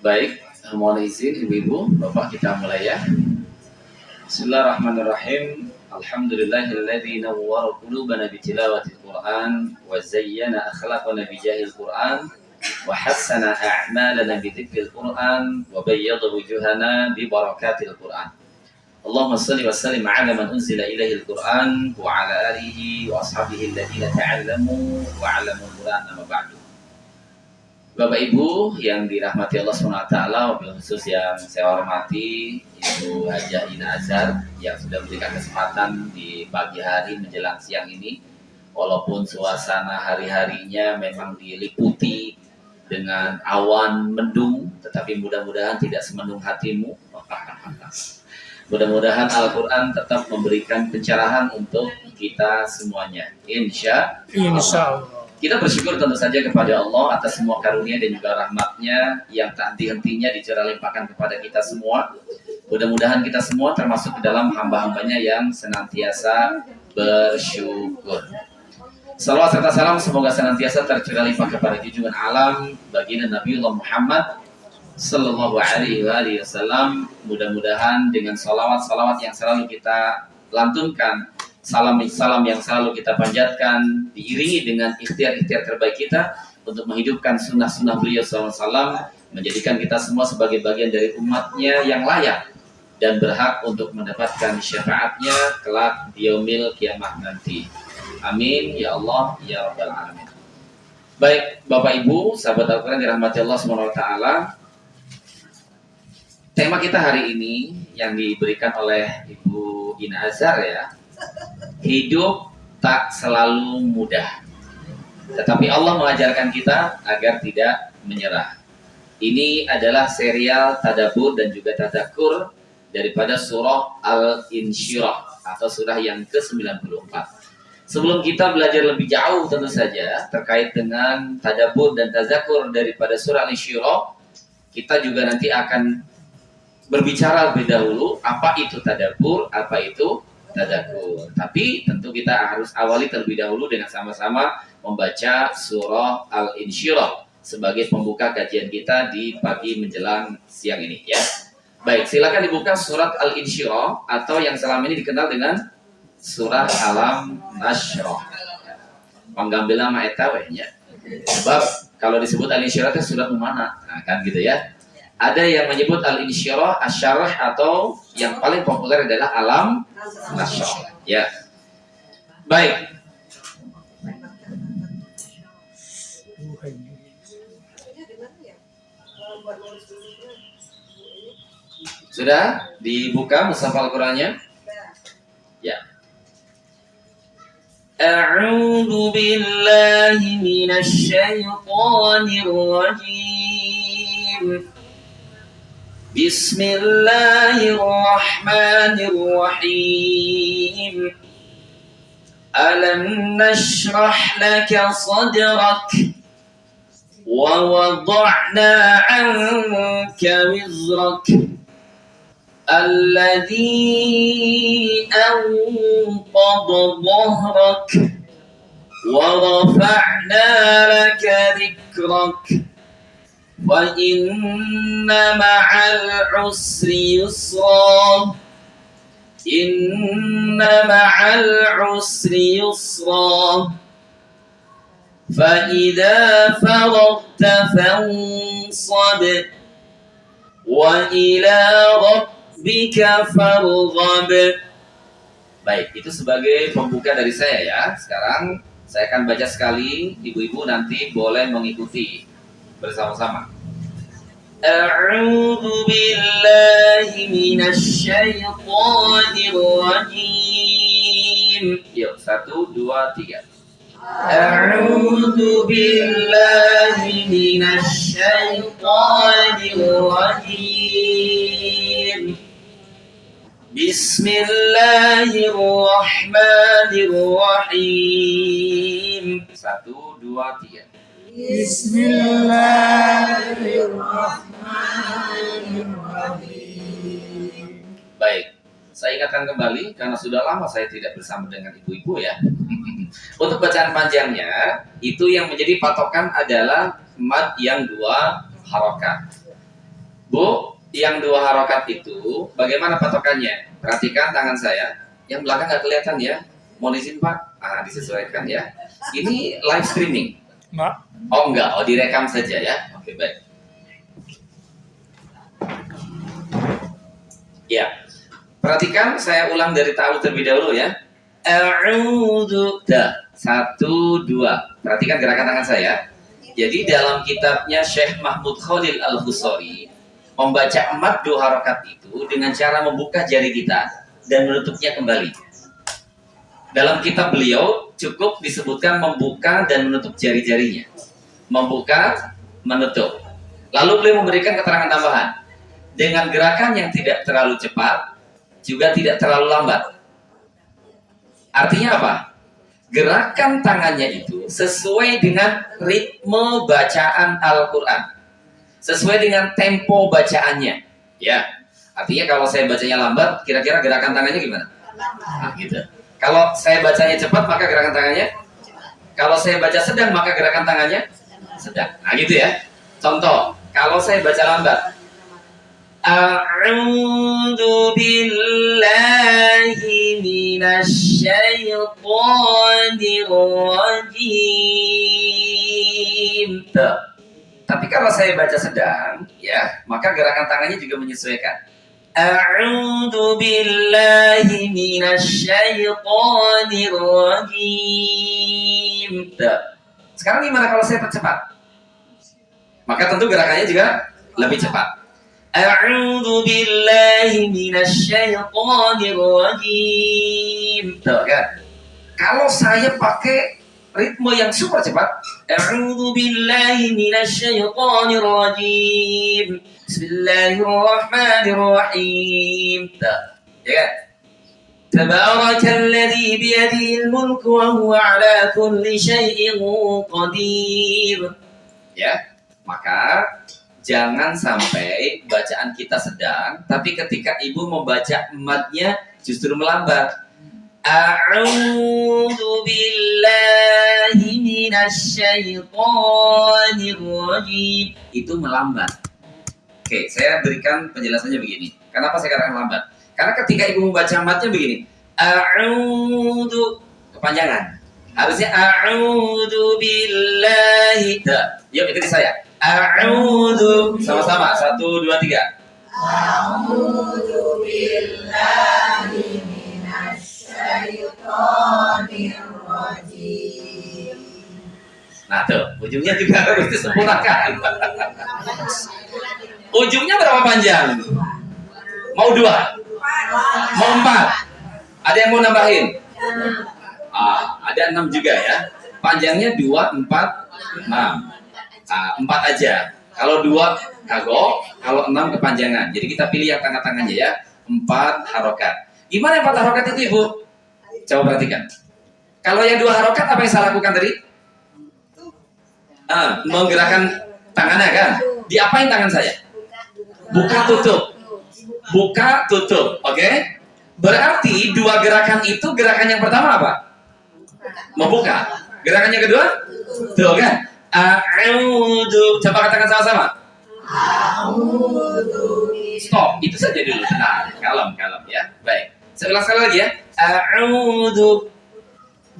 Baik, mohon izin ibu-ibu, bapak kita mulai ya. Bismillahirrahmanirrahim. Alhamdulillahilladzi nawwara qulubana bitilawatil Qur'an wa zayyana akhlaqana bijahil Qur'an wa hassana a'malana bidzikril Qur'an wa bayyada wujuhana bi barakatil Qur'an. Allahumma shalli wa sallim ala man unzila ilaihil Qur'an wa ala alihi wa ashabihi alladziina ta'allamu wa 'allamul Qur'an amma ba'du. Bapak Ibu yang dirahmati Allah SWT, wabil khusus yang saya hormati Ibu Hajah Ina Azhar yang sudah memberikan kesempatan di pagi hari menjelang siang ini, walaupun suasana hari-harinya memang diliputi dengan awan mendung, tetapi mudah-mudahan tidak semendung hatimu. Mudah-mudahan Al-Quran tetap memberikan pencerahan untuk kita semuanya, Insya Allah. Kita bersyukur tentu saja kepada Allah atas semua karunia dan juga rahmatnya yang tak henti-hentinya dicurah limpahkan kepada kita semua. Mudah-mudahan kita semua termasuk ke dalam hamba-hambanya yang senantiasa bersyukur. Salawat serta salam semoga senantiasa tercurah limpah kepada junjungan alam baginda Nabiullah Muhammad Sallallahu Alaihi Wasallam. Mudah-mudahan dengan salawat-salawat yang selalu kita lantunkan, salam yang selalu kita panjatkan, diiringi dengan ikhtiar-ikhtiar terbaik kita untuk menghidupkan sunnah-sunnah beliau SAW, menjadikan kita semua sebagai bagian dari umatnya yang layak dan berhak untuk mendapatkan syafaatnya kelak di yaumil kiamah nanti. Amin ya Allah ya Rabbal Alamin. Baik Bapak Ibu, sahabat Al-Quran dirahmati Allah SWT, tema kita hari ini yang diberikan oleh Ibu Ina Azhar ya, hidup tak selalu mudah, tetapi Allah mengajarkan kita agar tidak menyerah. Ini adalah serial tadabbur dan juga tadzakur daripada surah Al-Insyirah atau surah yang ke-94. Sebelum kita belajar lebih jauh tentu saja terkait dengan tadabbur dan tadzakur daripada surah Al-Insyirah, kita juga nanti akan berbicara lebih dahulu apa itu tadabbur, apa itu tadzakur. Tapi tentu kita harus awali terlebih dahulu dengan sama-sama membaca surah Al-Insyirah sebagai pembuka kajian kita di pagi menjelang siang ini ya. Baik, silakan dibuka surat Al-Insyirah atau yang selama ini dikenal dengan surah Alam Nashrah. Panggambilna mah eta we nya. Sebab kalau disebut Al-Insyirah itu surat mana? Nah, kan gitu ya. Ada yang menyebut Al-Insyirah, Asy-Syarah, atau yang paling populer adalah Alam Nashrah. Ya. Baik. Sudah dibuka mushaf Al-Qur'annya? Ya. A'udzu billahi minasy syaithanir rajim. Bismillahirrahmanirrahim. Alam nashrah laka sadrak wa wada'na 'anka wizrak alladhi anqadha dhahrak wa rafa'na laka dhikrak wa inna ma'al usri yusra inna ma'al usri yusra fa idza faragta fansab wa ila rabbika farghab. Baik, itu sebagai pembuka dari saya ya. Sekarang saya akan baca sekali, ibu-ibu nanti boleh mengikuti bersama-sama. A'udzu billahi minasy syaithanir rajim. Yuk, 1, 2, 3. A'udzu billahi minasy syaithanir rajim. Bismillahirrahmanirrahim. 1, 2, 3. Bismillahirrahmanirrahim. Baik, saya ingatkan kembali karena sudah lama saya tidak bersama dengan ibu-ibu ya. Untuk bacaan panjangnya, itu yang menjadi patokan adalah mad yang 2 harokat. Bu, yang 2 harokat itu bagaimana patokannya? Perhatikan tangan saya. Yang belakang nggak kelihatan ya. Mohon izin Pak. Disesuaikan ya. Ini live streaming. Mak. Oh enggak, direkam saja ya. Oke, baik. Ya. Perhatikan, saya ulang dari ta'awudz terlebih dahulu ya. A'udzu. 1, 2. Perhatikan gerakan tangan saya. Jadi dalam kitabnya Syekh Mahmud Khalil Al-Husari, membaca emad 2 harokat itu dengan cara membuka jari kita dan menutupnya kembali. Dalam kitab beliau cukup disebutkan membuka dan menutup jari-jarinya. Membuka, menutup. Lalu beliau memberikan keterangan tambahan. Dengan gerakan yang tidak terlalu cepat, juga tidak terlalu lambat. Artinya apa? Gerakan tangannya itu sesuai dengan ritme bacaan Al-Quran. Sesuai dengan tempo bacaannya. Ya, artinya kalau saya bacanya lambat, kira-kira gerakan tangannya gimana? Nah, gitu. Kalau saya bacanya cepat, maka gerakan tangannya. Kalau saya baca sedang, maka gerakan tangannya sedang. Nah, gitu ya. Contoh, kalau saya baca lambat, A'udzu billahi minasyaitonir rajim. Tapi kalau saya baca sedang, ya, maka gerakan tangannya juga menyesuaikan. A'udzu billahi minasyaitonir rajim. Sekarang gimana kalau saya percepat? Maka tentu gerakannya juga lebih cepat. A'udzu billahi minasyaitonir rajim. Tuh kan? Kalau saya pakai ritme yang super cepat, a'udzu billahi minasyaitonir rajim. Bismillahirrahmanirrahim. Tuh, ya kan? Tabarakalladzi biyadihil mulku wa huwa ala kulli syai'in qadir. Ya, maka jangan sampai bacaan kita sedang, tapi ketika ibu membaca emadnya justru melambat. A'udzu billahi minasyaitonir rajim. Itu melambat. Oke, saya berikan penjelasannya begini. Kenapa saya katakan lambat? Karena ketika ibu membaca emadnya begini, a'udzu, kepanjangan. Harusnya a'udzu billahi. Yuk ikuti saya. A'udzu, sama-sama, 1, 2, 3. A'udzu billahi minasyaitonir rajim. Nah tuh, ujungnya juga harus disempurnakan. Ujungnya berapa panjang? Mau 2? Mau 4? Ada yang mau nambahin? Ada 6 juga ya. Panjangnya 2, 4, 6. 4 aja. Kalau 2 kagok, kalau 6 kepanjangan. Jadi kita pilih yang tengah-tengahnya ya. 4 harokat. Gimana 4 harokat itu ibu? Coba perhatikan. Kalau yang 2 harokat apa yang saya lakukan tadi? Menggerakkan tangannya kan? Diapain tangan saya? Buka tutup. Buka tutup. Oke? Berarti 2 gerakan itu, gerakan yang pertama apa? Membuka. Gerakan yang kedua? Tuh kan? A'udzu. Coba katakan sama-sama. A'udzu. Stop. Itu saja dulu. Tenang. Kalem ya. Baik. Saya ulang sekali lagi ya. A'udzu.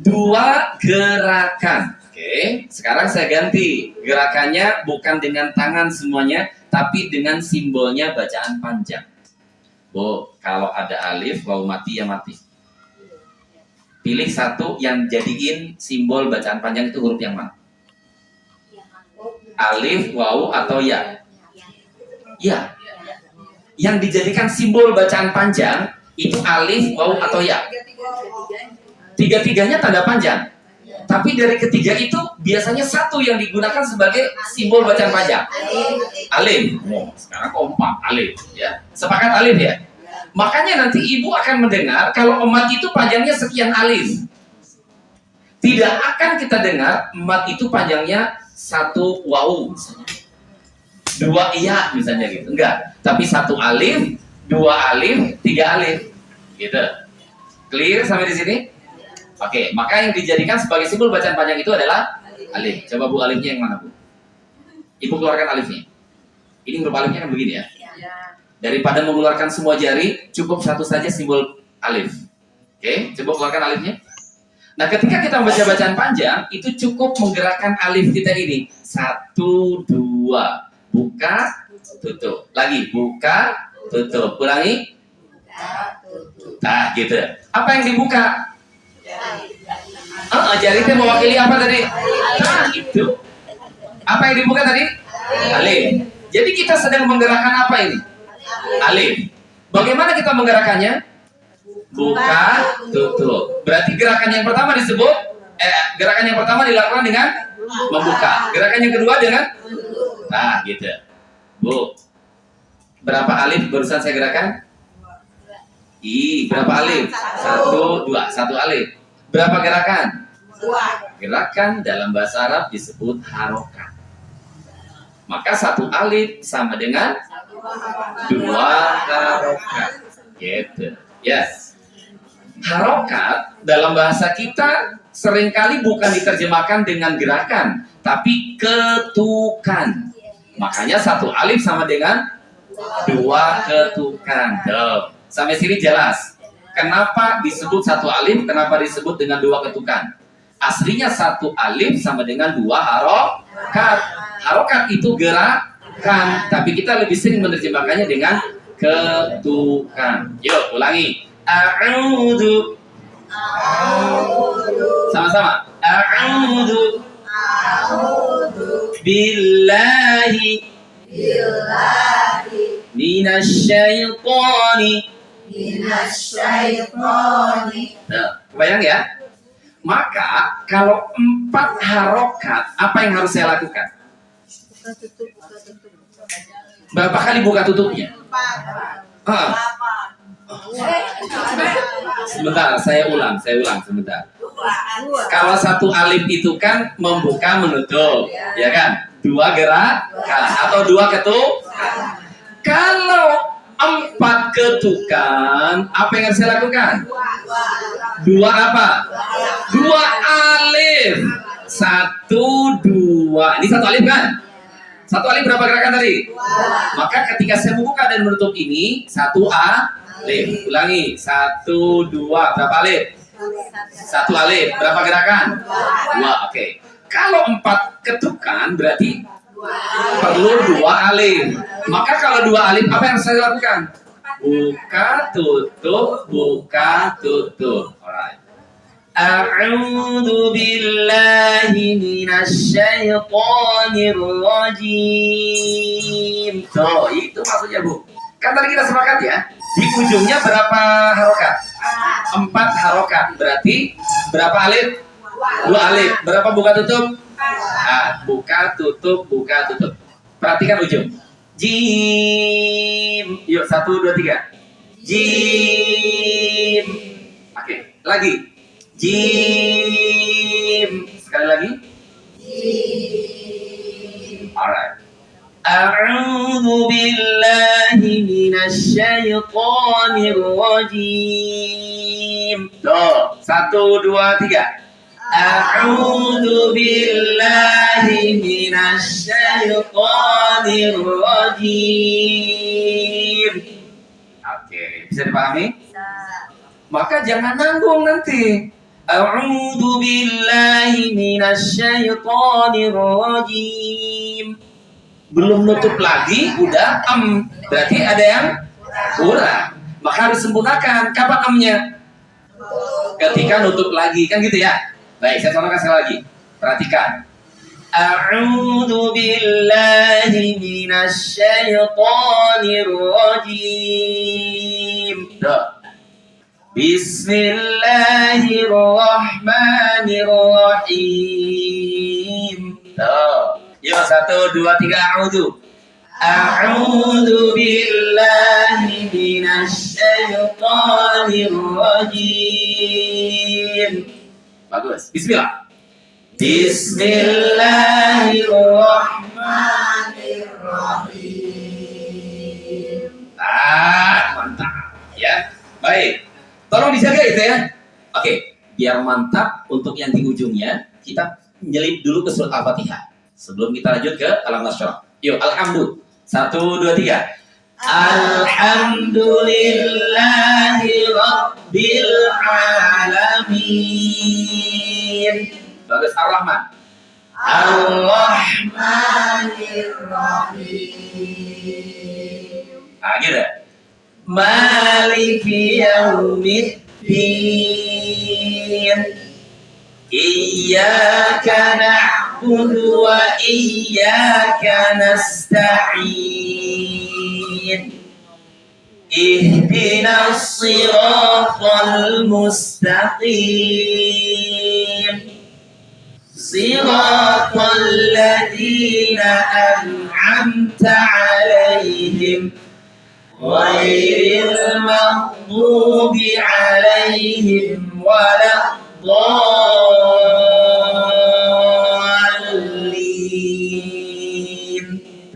2 gerakan. Oke. Sekarang saya ganti. Gerakannya bukan dengan tangan semuanya, tapi dengan simbolnya bacaan panjang. Bu, kalau ada alif, waw mati ya mati. Pilih satu yang jadiin simbol bacaan panjang itu huruf yang mana? Alif, waw, atau ya? Ya. Yang dijadikan simbol bacaan panjang itu alif, waw, atau ya? Tiga-tiganya tanda panjang. Tapi dari ketiga itu biasanya satu yang digunakan sebagai simbol bacaan panjang. Alif. Sekarang kompak alif ya. Sepakat alif ya? Makanya nanti ibu akan mendengar kalau emat itu panjangnya sekian alif. Tidak akan kita dengar emat itu panjangnya 1 waw, 2 iya misalnya gitu. Enggak. Tapi 1 alif, 2 alif, 3 alif. Gitu. Clear sampai di sini? Oke, maka yang dijadikan sebagai simbol bacaan panjang itu adalah alif. Coba Bu, alifnya yang mana Bu? Ibu keluarkan alifnya. Ini huruf alifnya kan begini ya. Daripada mengeluarkan semua jari, cukup satu saja simbol alif. Oke, coba keluarkan alifnya. Nah, ketika kita membaca bacaan panjang, itu cukup menggerakkan alif kita ini. 1, 2, buka, tutup. Lagi, buka, tutup. Ulangi. Nah, gitu. Apa yang dibuka? Jari itu mewakili apa tadi? Nah, itu. Apa yang dibuka tadi? Alif. Jadi kita sedang menggerakkan apa ini? Alif. Bagaimana kita menggerakkannya? Buka, tutup. Berarti gerakan yang pertama disebut gerakan yang pertama dilakukan dengan membuka. Gerakan yang kedua dengan nah, gitu. Bu. Berapa alif barusan saya gerakan? Berapa alif? 1, 2, 1 alif. Berapa gerakan? 2. Gerakan dalam bahasa Arab disebut harokat. Maka 1 alif sama dengan 2 harokat. Gitu. Yes. Harokat dalam bahasa kita seringkali bukan diterjemahkan dengan gerakan, tapi ketukan. Makanya 1 alif sama dengan 2 ketukan. Tuh. Sampai sini jelas. Kenapa disebut 1 alif, kenapa disebut dengan 2 ketukan? Aslinya 1 alif sama dengan 2 harokat. Harokat itu gerakan, tapi kita lebih sering menerjemahkannya dengan ketukan. Yuk, ulangi. A'udzu. Sama-sama. A'udzu billahi minasyaitoni. Nah, kebayang ya? Maka kalau 4 harokat, apa yang harus saya lakukan? Berapa kali buka tutupnya? Sebentar, saya ulang sebentar. Kalau 1 alif itu kan membuka menutup, ya kan? 2 gerakan atau 2 ketukan. Kalau 4 ketukan, apa yang harus saya lakukan? 2 apa? 2 alif. 1, 2. Ini 1 alif kan? 1 alif berapa gerakan tadi? 2. Maka ketika saya membuka dan menutup ini 1 alif. Ulangi. 1, 2. Berapa alif? 1 alif. Berapa gerakan? 2. Oke. Kalau 4 ketukan berarti perlu 2 alif. Maka kalau 2 alif apa yang harus saya lakukan? Buka, tutup, buka, tutup. Alright. A'udzu billahi minasyaitonir rajim. Tuh, itu maksudnya, Bu. Kan tadi kita sepakat ya, di ujungnya berapa harokat? 4 harokat. Berarti berapa alif? 2 alif. Berapa buka tutup? Buka tutup, buka tutup. Perhatikan ujung. Jim. Yuk, 1, 2, 3. Jim. Oke, lagi. Jim. Sekali lagi. Jim. Alright. A'udzu billahi minasyaitonir rajim. Tuh, 1, 2, 3. A'udzu billahi minasyaitonir rajim. Oke, bisa dipahami? Maka jangan nanggung nanti. A'udzu billahi minasyaitonir rajim. Belum nutup lagi, udah berarti ada yang kurang. Maka harus sempurnakan. Kapan amnya? Ketika nutup lagi, kan gitu ya. Baik, saya contohkan sekali lagi. Perhatikan. A'udzu billahi minasyaitonir rajim. Tuh. Bismillahirrahmanirrahim. Tuh. Yuk, 1, 2, 3, a'udzu. A'udzu billahi minasyaitonir rajim. Bagus. Bismillah. Bismillahirrahmanirrahim. Mantap. Ya. Baik. Tolong dijaga itu ya. Oke, biar mantap untuk yang di ujungnya, kita nyelip dulu ke surat Al-Fatihah sebelum kita lanjut ke Alam Nasyrah. Yuk, alhamdulillah. 1, 2, 3. Alhamdulillahi Rabbil Alamin. Bagus. Ar-Rahman. Ar-Rahman. Manirrahim. Nah, gitu. Maliki yaumiddin. Iyyaka na'budu wa iyyaka nasta'in. Ihdinas siratal mustaqim. Siratal ladzina an'amta 'alaihim ghairil maghdubi 'alaihim waladdallin.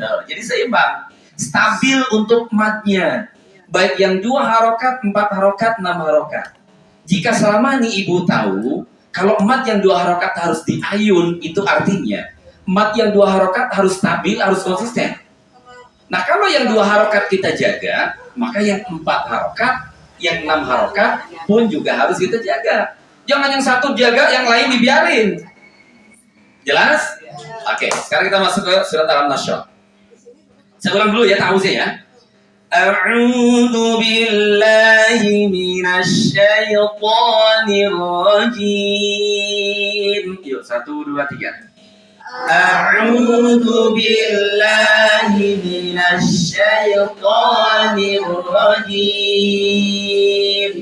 Nah, jadi seimbang, stabil untuk madnya. Baik yang 2 harokat, 4 harokat, 6 harokat. Jika selama ini ibu tahu, kalau mat yang 2 harokat harus diayun, itu artinya mat yang 2 harokat harus stabil, harus konsisten. Nah, kalau yang 2 harokat kita jaga, maka yang 4 harokat, yang 6 harokat pun juga harus kita jaga. Jangan yang satu jaga, yang lain dibiarin. Jelas? Oke, sekarang kita masuk ke surat Al-Nasyr. Saya ulang dulu ya, ta'awuznya ya. A'udzu billahi minasy syaithanir rajim. Yuk, 1, 2, 3. A'udzu billahi minasy syaithanir rajim.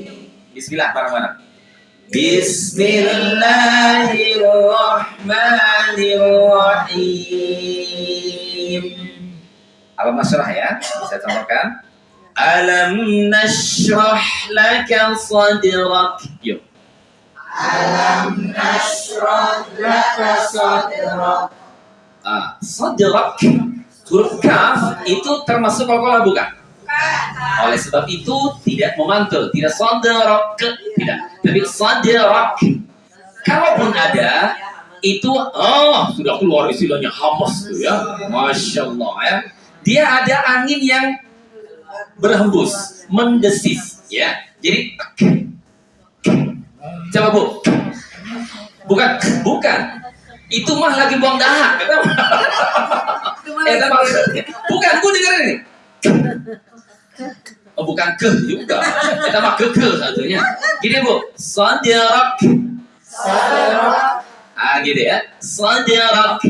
Bismillah, bareng-bareng. Bismillahirrahmanirrahim. Alam nasyrah ya, saya contohkan. Alam nasyrah laka sadrak. Yuk. Alam nashrah laka sadrak. Sadrak, huruf kaf itu termasuk qalqalah bukan? Oleh sebab itu tidak memantul, tidak sadrak, tidak, tapi sadrak. Kalaupun ada, itu sudah keluar istilahnya hamas tuh ya, masya Allah ya. Dia ada angin yang berhembus, mendesis ya. Jadi coba Bu. Bukan. Itu mah lagi buang dahak. Bukan, Bu dengerin ini. Oh, bukan juga. Kita mah ke satunya. Gini Bu, sadrak. Gitu ya. Sadrak.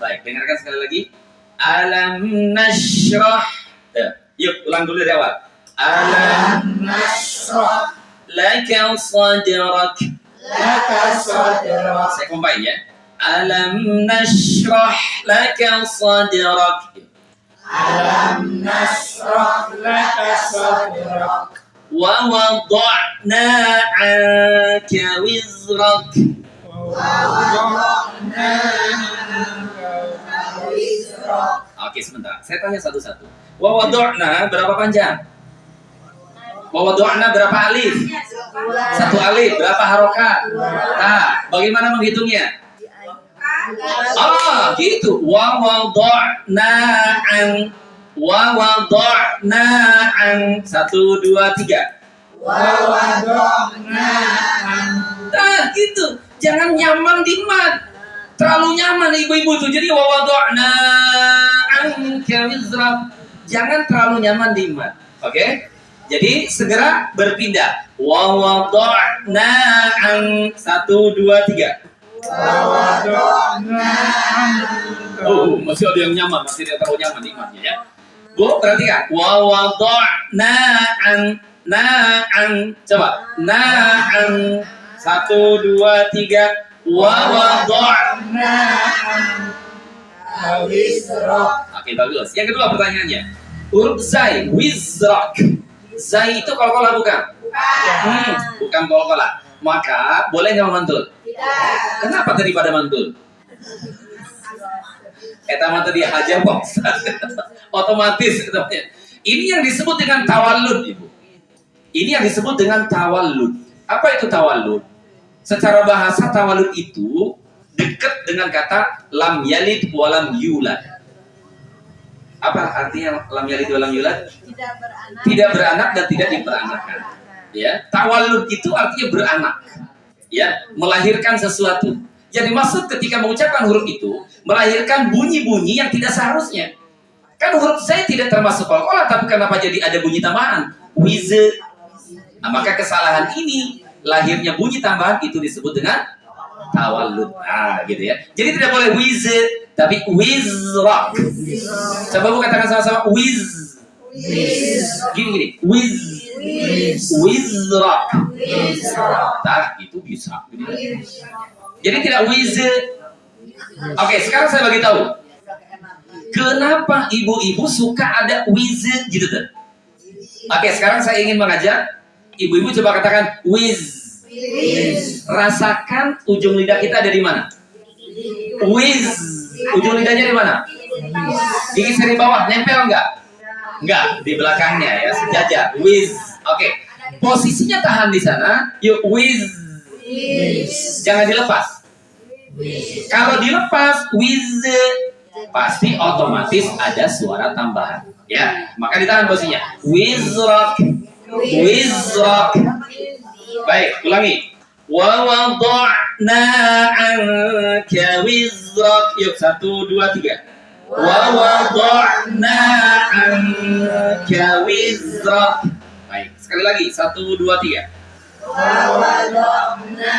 Baik, dengarkan sekali lagi. Alam nashrah. Yuk, ulang dulu dari awal. Alam nashrah laka sadrak. Saya combine ya. Alam nashrah laka sadrak. Alam nashrah laka sadrak. Wa wada'na 'anka wizrak. Oke, sebentar. Saya tanya satu-satu. Wa wada'na berapa panjang? Wa wada'na berapa alif? 1 alif. Berapa harokat? Nah, bagaimana menghitungnya? Gitu. Wa wada'na an. Wa wada'na an. 1, 2, 3. Wa wada'na an. Nah, gitu. Jangan nyaman di mat. Terlalu nyaman ibu-ibu tuh. Jadi wa wada'na anka wizrak. Jangan terlalu nyaman di mat. Oke? Jadi segera berpindah. Wa wada'na an. 1, 2, 3. Wa wada'na an. Masih ada yang nyaman, masih ada yang terlalu nyaman di matnya ya. Bu, perhatikan. Wa wada'na an. Coba. Na'an. 1, 2, 3. Wa wada'na an. Wizrak. Oke, bagus. Yang kedua pertanyaannya. Huruf zai, wizrak. Zai itu qalqalah bukan? Bukan qalqalah. Maka boleh nggak mantul? Tidak. Kenapa tadi pada mantul? Mah tadi hajar kok. Otomatis katanya. Ini yang disebut dengan tawallud, Ibu. Ini yang disebut dengan tawallud. Apa itu tawallud? Secara bahasa tawallud itu dekat dengan kata lam yalid wa lam yulad. Apa artinya lam yalid wa lam yulad? Tidak beranak. Tidak beranak dan tidak diperanakan. Ya, tawallud itu artinya beranak. Ya, melahirkan sesuatu. Yang dimaksud ketika mengucapkan huruf itu melahirkan bunyi-bunyi yang tidak seharusnya. Kan huruf Z tidak termasuk qalqalah, tapi kenapa jadi ada bunyi tambahan? Wize. Nah, maka kesalahan ini lahirnya bunyi tambahan itu disebut dengan tawallud. Ah, gitu ya. Jadi tidak boleh wize, tapi wizrak. Coba Bu katakan sama-sama wiz. Gini. Wiz. Wizrak. Nah, itu bisa. Jadi tidak wize. Oke, sekarang saya bagi tahu. Kenapa ibu-ibu suka ada wize gitu tuh? Oke, sekarang saya ingin mengajak ibu-ibu coba katakan wiz. Rasakan ujung lidah kita ada di mana? Wiz. Ujung lidahnya di mana? Gigi seri bawah, nempel enggak? Enggak, di belakangnya ya, sejajar. Wiz. Oke. Posisinya tahan di sana. Yuk wiz. Jangan dilepas. Kalau dilepas wiz pasti otomatis ada suara tambahan. Ya, maka ditahan posisinya. Wizrak. Baik, ulangi. Wa wada'na 'anka wizrak. Yuk, 1, 2, 3. Wa wada'na 'anka wizrak. Baik, sekali lagi. 1, 2, 3. Wa wada'na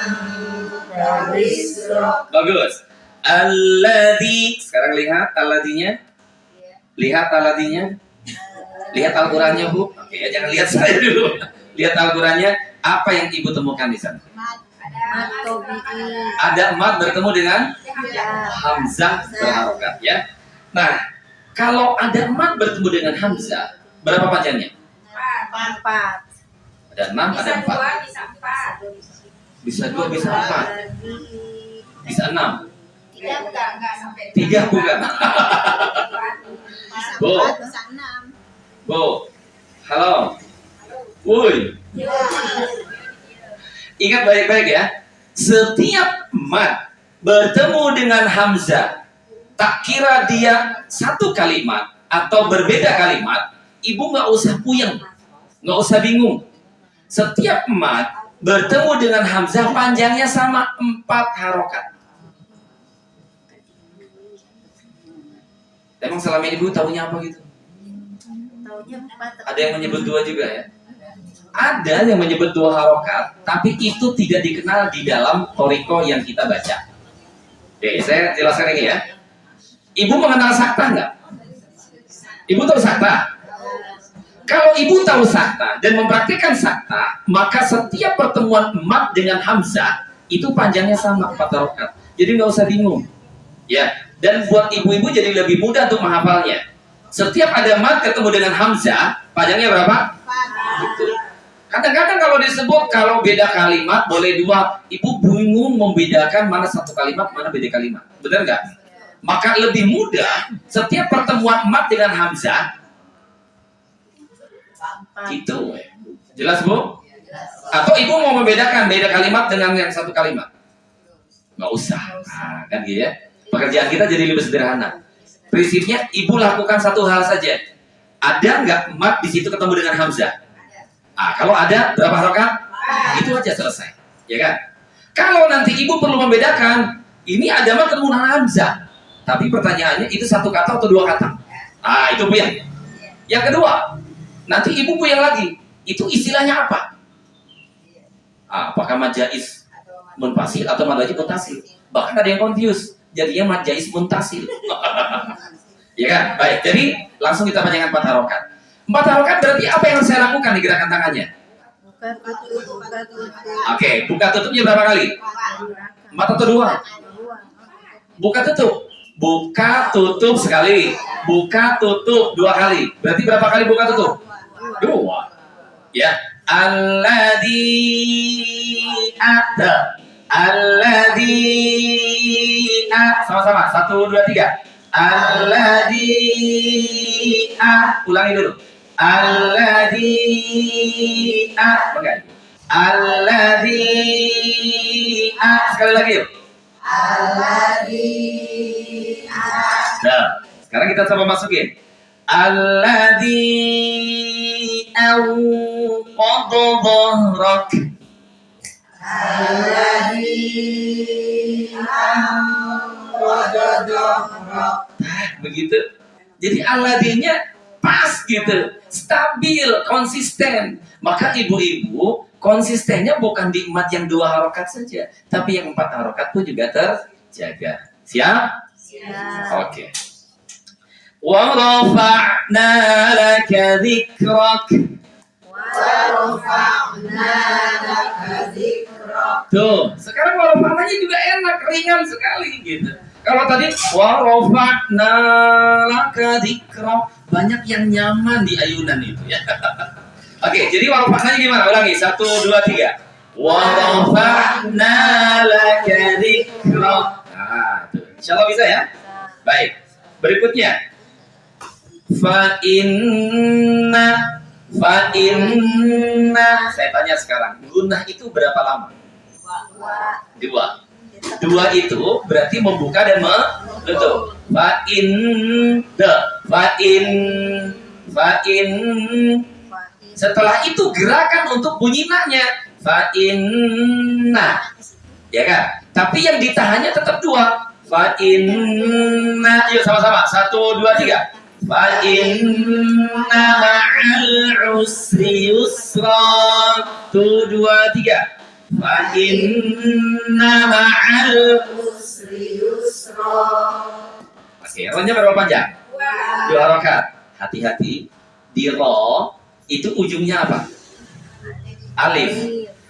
'anka wizrak. Bagus. Alladzi. Sekarang lihat aladinya. Lihat aladinya. Lihat Al-Qur'annya, Bu. Oke, ya, jangan lihat saya dulu. Lihat Al-Qur'annya. Apa yang ibu temukan di sana? Ada mat bertemu dengan hamzah berharokat, ya. Nah, kalau ada mat bertemu dengan hamzah, berapa panjangnya? 4. Ada 6, ada 4. Bisa 2, bisa 4. Bisa 6. 3 bukan. Bu. Bu. Halo. Woi. Ingat baik-baik ya. Setiap mat bertemu dengan hamzah, tak kira dia satu kalimat atau berbeda kalimat, ibu nggak usah puyeng, nggak usah bingung. Setiap mat bertemu dengan hamzah panjangnya sama 4 harokat. Emang selama ini ibu tahunya apa gitu? Ada yang menyebut 2 juga ya? Ada yang menyebut 2 harokat, tapi itu tidak dikenal di dalam toriko yang kita baca. Oke, saya jelaskan ini ya. Ibu mengenal sakta nggak? Ibu tahu sakta? Kalau ibu tahu sakta dan mempraktikkan sakta, maka setiap pertemuan mat dengan hamzah itu panjangnya sama 4 harokat. Jadi nggak usah bingung. Ya, dan buat ibu-ibu jadi lebih mudah untuk menghafalnya. Setiap ada mat ketemu dengan hamzah, panjangnya berapa? 4. Gitu. Kadang-kadang kalau disebut kalau beda kalimat boleh 2, ibu bingung membedakan mana satu kalimat, mana beda kalimat. Benar nggak? Maka lebih mudah setiap pertemuan mat dengan hamzah gitu. Jelas, Bu? Atau ibu mau membedakan beda kalimat dengan yang satu kalimat? Nggak usah. Nah, kan gitu ya. Pekerjaan kita jadi lebih sederhana. Prinsipnya ibu lakukan satu hal saja. Ada nggak mat di situ ketemu dengan hamzah? Kalau ada berapa harokat? Itu aja selesai, ya kan? Kalau nanti ibu perlu membedakan, ini ada mat ketemu dengan hamzah, tapi pertanyaannya itu 1 kata atau 2 kata? Itu puyeng. Yang kedua, nanti ibu puyeng lagi, itu istilahnya apa? Apakah mad jaiz munfasil atau mad wajib mutasil? Bahkan ada yang confuse, jadinya mad jaiz muntasil. Ya kan? Baik, jadi langsung kita panjangkan 4 harokat. 4 harokat berarti apa yang saya lakukan di gerakan tangannya? Buka tutup. Oke, buka tutupnya berapa kali? 4 atau 2? Buka tutup. Buka tutup sekali. Buka tutup 2 kali. Berarti berapa kali buka tutup? 2. Ya. Alladzi a'ta. Alladzi sama-sama. 1, 2, 3. Alladzi ulangi dulu. Alladzi mengganti. Alladzi sekali lagi yuk. Alladzi Nah, Sekarang kita coba masukin. Alladzi anqadha dhahrak. Begitu. Jadi alladinya pas gitu, stabil, konsisten. Maka ibu-ibu konsistennya bukan di mat yang 2 harokat saja, tapi yang 4 harokat pun juga terjaga. Siap? Oke. Wa rafa'na laka dzikrak. Tuh, sekarang wa rafa'nanya juga enak, ringan sekali gitu. Kalau tadi wa rafa'na laka dzikrak, banyak yang nyaman di ayunan itu ya. Oke, jadi wa rafa'nanya gimana? Ulangi, 1, 2, 3. Wa rafa'na laka dzikrak. Nah, tuh. Insyaallah bisa ya? Baik. Berikutnya. Fa inna. Saya tanya sekarang, gunnah itu berapa lama? 2 itu berarti membuka dan menutup. Fa in. Setelah itu gerakan untuk bunyi na-nya. Fa inna. Ya kan? Tapi yang ditahannya tetap 2. Fa inna. Yuk sama-sama. 1, 2, 3. Fa inna ma'al usri yusra. 1, 2, 3. Fa inna ma'al usri yusra. Oke, rohnya berapa panjang? 2 harokat. Hati-hati. Di roh itu ujungnya apa? Alif.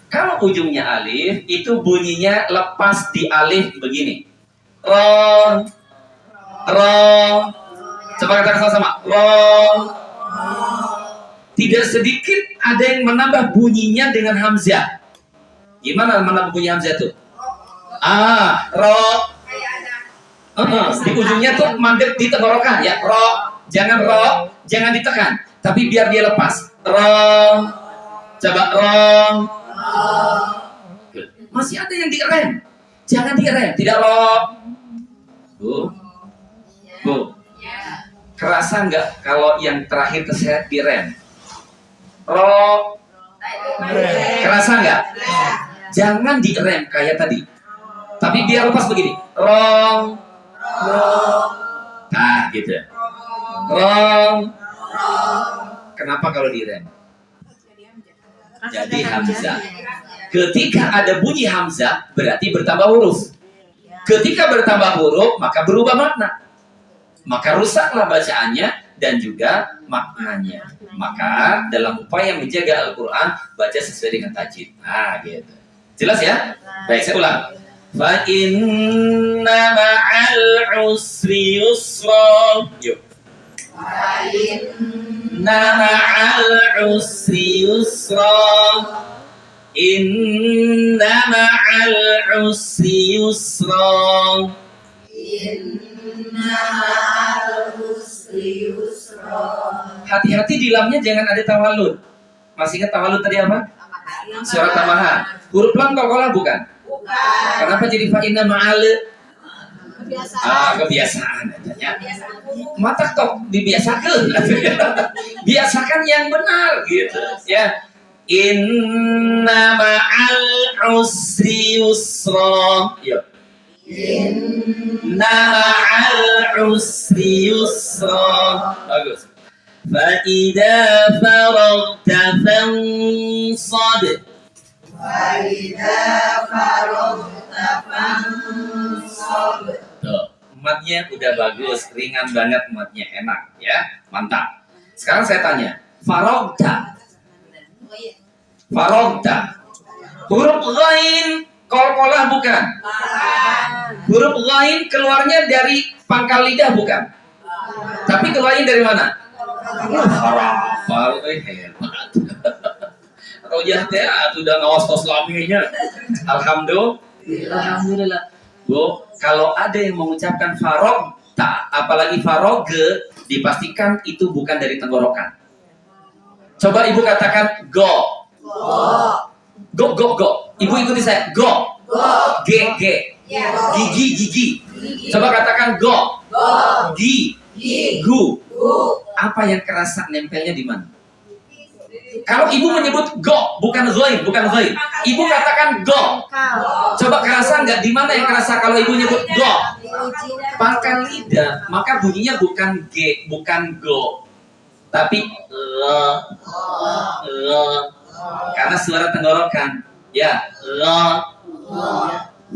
Kalau ujungnya alif, itu bunyinya lepas di alif begini. Roh. Coba katakan sama-sama. Roh. Tidak sedikit ada yang menambah bunyinya dengan hamzah. Gimana menambah bunyi hamzah tuh? Roh. Di ujungnya tuh mandek di tenggorokan ya. Roh. Jangan ditekan. Tapi biar dia lepas. Roh. Coba roh. Masih ada yang direm. Jangan direm. Tidak roh. Bu. Kerasa nggak kalau yang terakhir terseret direm? Roh. Kerasa nggak? Jangan direm kayak tadi. Tapi biar lepas begini. Roh. Nah gitu. Roh. Kenapa kalau direm? Jadi hamzah. Ketika ada bunyi hamzah berarti bertambah huruf. Ketika bertambah huruf maka berubah makna. Maka rusaklah bacaannya dan juga maknanya. Maka dalam upaya menjaga Al-Quran baca sesuai dengan tajwid. Nah gitu. Jelas ya? Baik, saya ulang. Fa inna ma'al usri yusra. Yuk. Fa inna ma'al usri yusra. Inna ma'al usri yusra. Hati-hati di lamnya jangan ada tawalud. Masih ingat tawalud tadi apa? Suara tambahan. Huruf lam qalqalah bukan? Kenapa jadi fa inna ma'al? Kebiasaan adanya. Mata tok dibiasakan. Biasakan yang benar gitu ya. Inna ma'al usri yusra. Yuk. Inna ma'al usri yusra. Bagus. Fa idza faragta fansab. Fa idza faragta fansab. Tuh, matnya udah bagus, ringan banget matnya, enak ya. Mantap. Sekarang saya tanya, faragta. Huruf ghain qalqalah bukan? Huruf ghain keluarnya dari pangkal lidah bukan? Tapi keluarnya dari mana? Hafal, hebat. Rojah teh sudah ngawas tos laminya. Alhamdulillah. Bu, kalau ada yang mengucapkan farogta, apalagi faroge, dipastikan itu bukan dari tenggorokan. Coba ibu katakan go. Go. Ibu ikuti saya. Go. G. Gigi. Coba katakan go. Gi. Gu. Apa yang kerasa nempelnya di mana? Kalau ibu menyebut go, bukan ghain, bukan ghain. Ibu katakan go. Engkau. Coba kerasa nggak di mana yang kerasa kalau ibu nyebut go? Di ujung Pangkal lidah, maka bunyinya bukan g, bukan go, tapi le, karena suara tenggorokan. Ya, le,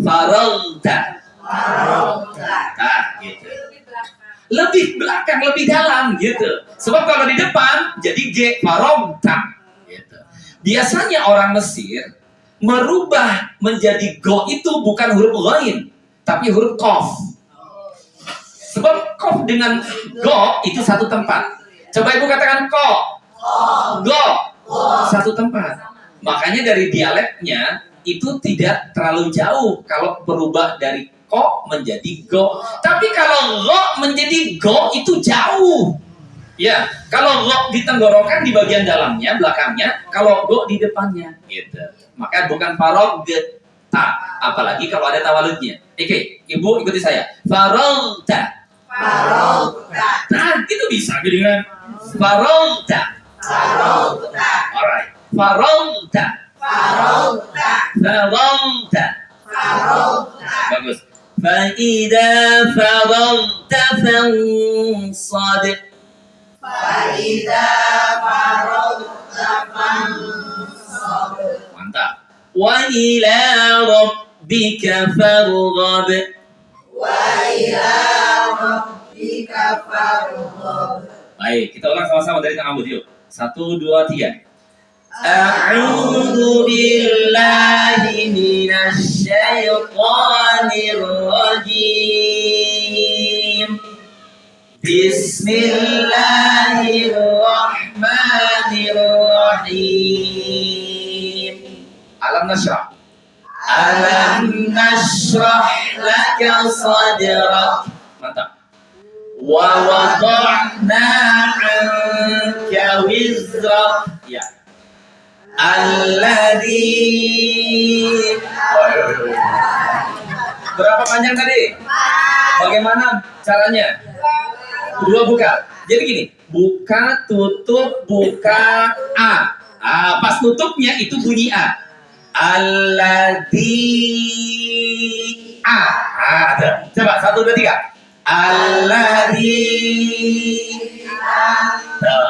faragta. Nah, gitu. Lebih belakang, lebih dalam gitu. Sebab kalau di depan jadi G, faragta gitu. Biasanya orang Mesir merubah menjadi go itu bukan huruf ghain, tapi huruf qaf. Sebab qaf dengan go itu satu tempat. Coba ibu katakan ko, go, satu tempat. Makanya dari dialeknya itu tidak terlalu jauh kalau berubah dari ko menjadi go. Tapi kalau go menjadi go itu jauh. Ya, kalau go di tenggorokan di bagian dalamnya, belakangnya, kalau go di depannya, gitu. Maka bukan farogta, apalagi kalau ada tawaludnya. Oke, ibu ikuti saya. Farogta. Nah, itu bisa dengan farogta. Alright. Farogta. Bagus. Fa'idha farogta fansad. Mantap. Wa ila rabbika farghab. Baik, kita ulang sama-sama dari tangan yuk. 1, 2, 3. A'udzu billahi minasy syaithanir rajim. Bismillahirrahmanirrahim. Alam nashrah. Alam nashrah laka sadrak. Mantap. Wa wada'na 'anka wizrak. Ya. Alladzi. Berapa panjang tadi? Bagaimana caranya? 2 buka. Jadi gini, buka, tutup, buka, a. Pas tutupnya itu bunyi a. Alladzi a. Ada. Coba 1, 2, 3. Alladzi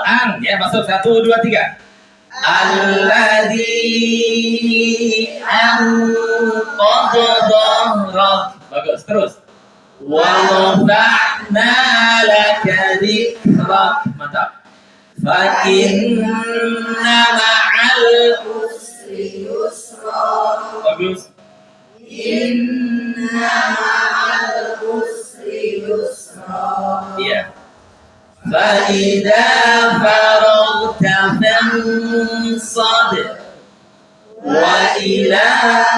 ang ya masuk 1, 2, 3. Alladzi anqadha dhahrak. Bagus, terus. Wa rafa'na laka dzikrak. Mantap. Fa inna ma'al usri yusra. Bagus. Inna ma'al usri yusra. Iya. Fa idza faragta fansad. Wa ila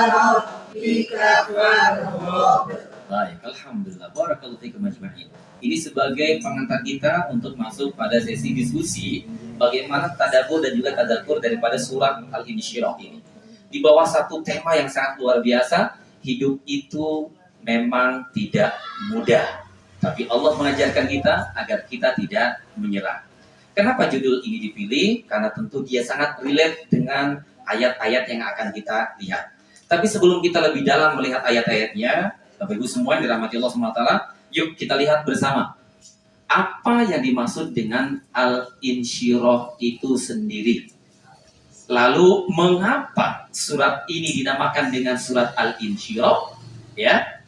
rabbika farghab. Baik, alhamdulillah. Barakallahu fiikum ajma'in. Ini sebagai pengantar kita untuk masuk pada sesi diskusi bagaimana tadabbur dan juga tadzakur daripada surat Al-Insyirah ini. Di bawah satu tema yang sangat luar biasa, hidup itu memang tidak mudah. Tapi Allah mengajarkan kita agar kita tidak menyerah. Kenapa judul ini dipilih? Karena tentu dia sangat relate dengan ayat-ayat yang akan kita lihat. Tapi sebelum kita lebih dalam melihat ayat-ayatnya, Bapak Ibu semua yang dirahmati Allah SWT, yuk kita lihat bersama. Apa yang dimaksud dengan Al-Insyirah itu sendiri? Lalu mengapa surat ini dinamakan dengan surat Al-Insyirah? Ya.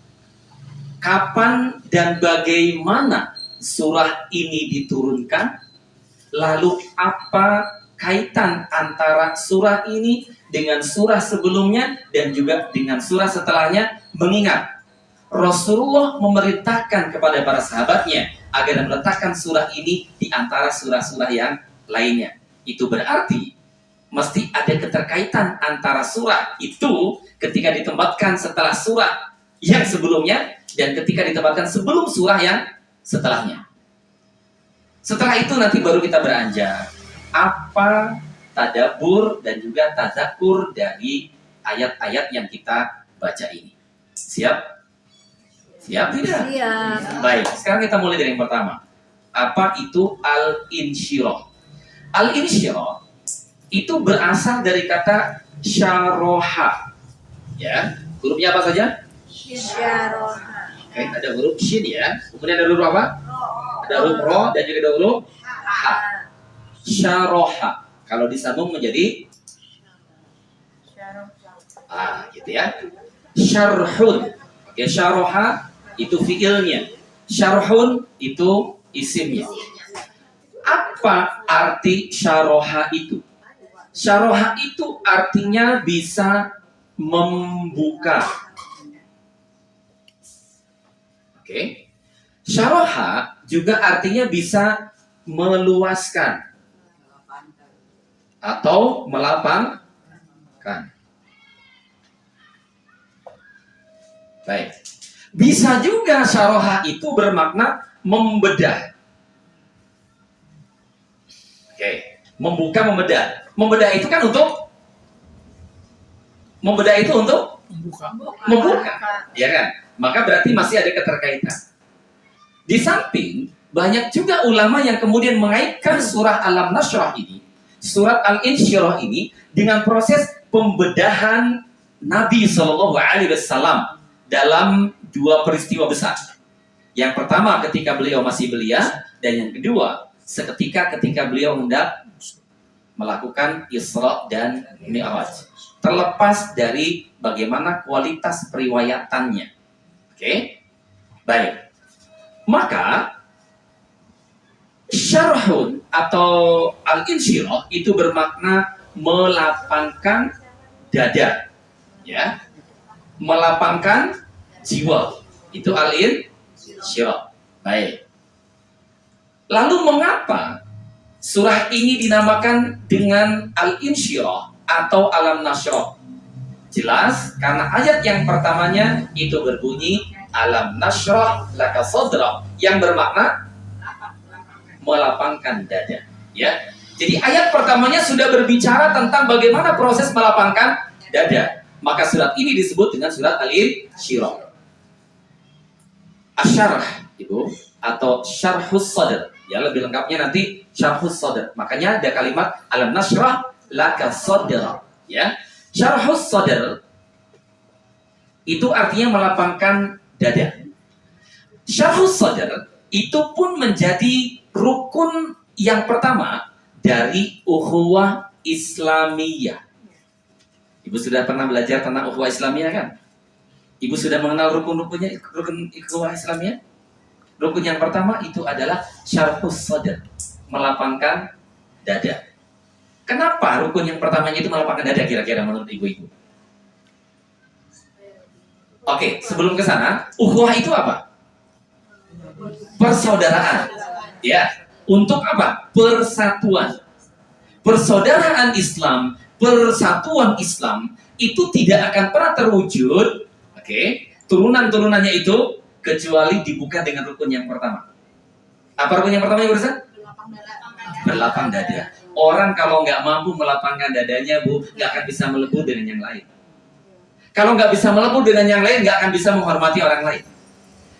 Kapan dan bagaimana surah ini diturunkan? Lalu apa kaitan antara surah ini dengan surah sebelumnya dan juga dengan surah setelahnya? Mengingat Rasulullah memerintahkan kepada para sahabatnya agar meletakkan surah ini di antara surah-surah yang lainnya. Itu berarti mesti ada keterkaitan antara surah itu ketika ditempatkan setelah surah yang sebelumnya dan ketika ditempatkan sebelum surah yang setelahnya. Setelah itu nanti baru kita beranjak apa tadabbur dan juga tadzakur dari ayat-ayat yang kita baca ini. Siap? Siap tidak? Siap. Baik, sekarang kita mulai dari yang pertama. apa itu al-insyirah. Al-insyirah itu berasal dari kata syaroha. Ya, hurufnya apa saja? Syaroha. Oke, ada huruf shin ya. Kemudian ada huruf apa? Ada huruf ro dan juga ada huruf ha. Syaroha. Kalau disambung menjadi gitu ya. Syarhun. Oke, syaroha itu fiilnya. Syarhun itu isimnya. Apa arti syaroha itu? Syaroha itu artinya bisa membuka. Oke. Syaroha juga artinya bisa meluaskan atau melapangkan. Baik. Bisa juga syaroha itu bermakna membedah. Oke. Membuka, membedah. Membedah itu kan untuk membuka. Ya kan? Maka berarti masih ada keterkaitan. Di samping banyak juga ulama yang kemudian mengaitkan surah Alam Nashrah ini, surat Al-Insyirah ini dengan proses pembedahan Nabi Shallallahu Alaihi Wasallam dalam dua peristiwa besar. Yang pertama ketika beliau masih belia, dan yang kedua seketika ketika beliau hendak melakukan Isra dan Mi'raj. Terlepas dari bagaimana kualitas periwayatannya. Oke? Baik. Maka syarhun atau al-insyirah itu bermakna melapangkan dada. Ya. Melapangkan jiwa. Itu al-insyirah. Baik. Lalu mengapa surah ini dinamakan dengan al-insyirah atau alam nashrah? Jelas karena ayat yang pertamanya itu berbunyi alam nashrah laka sadrak yang bermakna melapangkan dada, ya. Jadi ayat pertamanya sudah berbicara tentang bagaimana proses melapangkan dada. Maka surat ini disebut dengan surat al-insyirah. Asyarah Ibu atau syarhus sadr. Ya, lebih lengkapnya nanti syarhus sadr. Makanya ada kalimat alam nashrah laka sadrak, ya. Syarhus sadr itu artinya melapangkan dada. Syarhus sadr itu pun menjadi rukun yang pertama dari ukhuwah Islamiyah. Ibu sudah pernah belajar tentang ukhuwah Islamiyah kan? Ibu sudah mengenal rukun ukhuwah Islamiyah? Rukun yang pertama itu adalah syarhus sadr, melapangkan dada. Kenapa rukun yang pertamanya itu melapangkan dada kira-kira menurut ibu-ibu? Oke, sebelum ke sana, ukhuwah itu apa? Persaudaraan. Ya, untuk apa? Persatuan. Persaudaraan Islam, persatuan Islam itu tidak akan pernah terwujud, oke, turunan-turunannya itu kecuali dibuka dengan rukun yang pertama. Apa rukun yang pertama Ibu Reza? Berlapang dada. Orang kalau nggak mampu melapangkan dadanya, Bu, nggak akan bisa melebur dengan yang lain. Kalau nggak bisa melebur dengan yang lain, nggak akan bisa menghormati orang lain.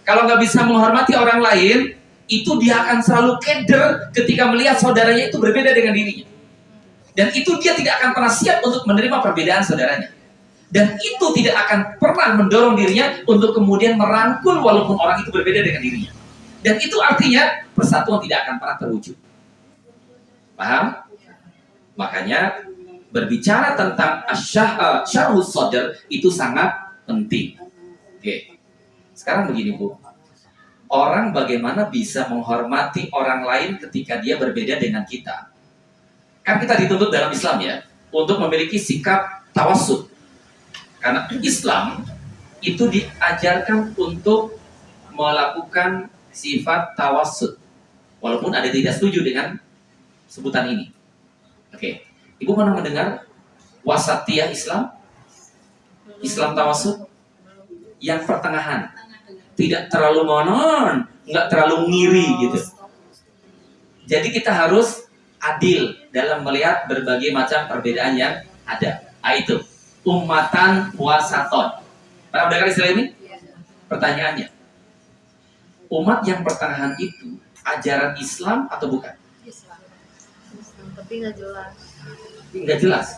Kalau nggak bisa menghormati orang lain, itu dia akan selalu keder ketika melihat saudaranya itu berbeda dengan dirinya. Dan itu dia tidak akan pernah siap untuk menerima perbedaan saudaranya. Dan itu tidak akan pernah mendorong dirinya untuk kemudian merangkul walaupun orang itu berbeda dengan dirinya. Dan itu artinya persatuan tidak akan pernah terwujud. Paham? Makanya berbicara tentang syarhus sadr itu sangat penting. Oke. Sekarang begini Bu. Orang bagaimana bisa menghormati orang lain ketika dia berbeda dengan kita? Kan kita dituntut dalam Islam ya untuk memiliki sikap tawassut. Karena Islam itu diajarkan untuk melakukan sifat tawassut. Walaupun ada tidak setuju dengan sebutan ini. Oke. Ibu pernah mendengar wasatiyah Islam? Islam tawassut? Yang pertengahan. Tidak terlalu monon, nggak terlalu ngiri gitu. Jadi kita harus adil dalam melihat berbagai macam perbedaan yang ada. Itu ummatan wasaton. Pernah mendengar istilah ini? Pertanyaannya, umat yang pertengahan itu ajaran Islam atau bukan? Islam. Tapi nggak jelas. Nggak jelas.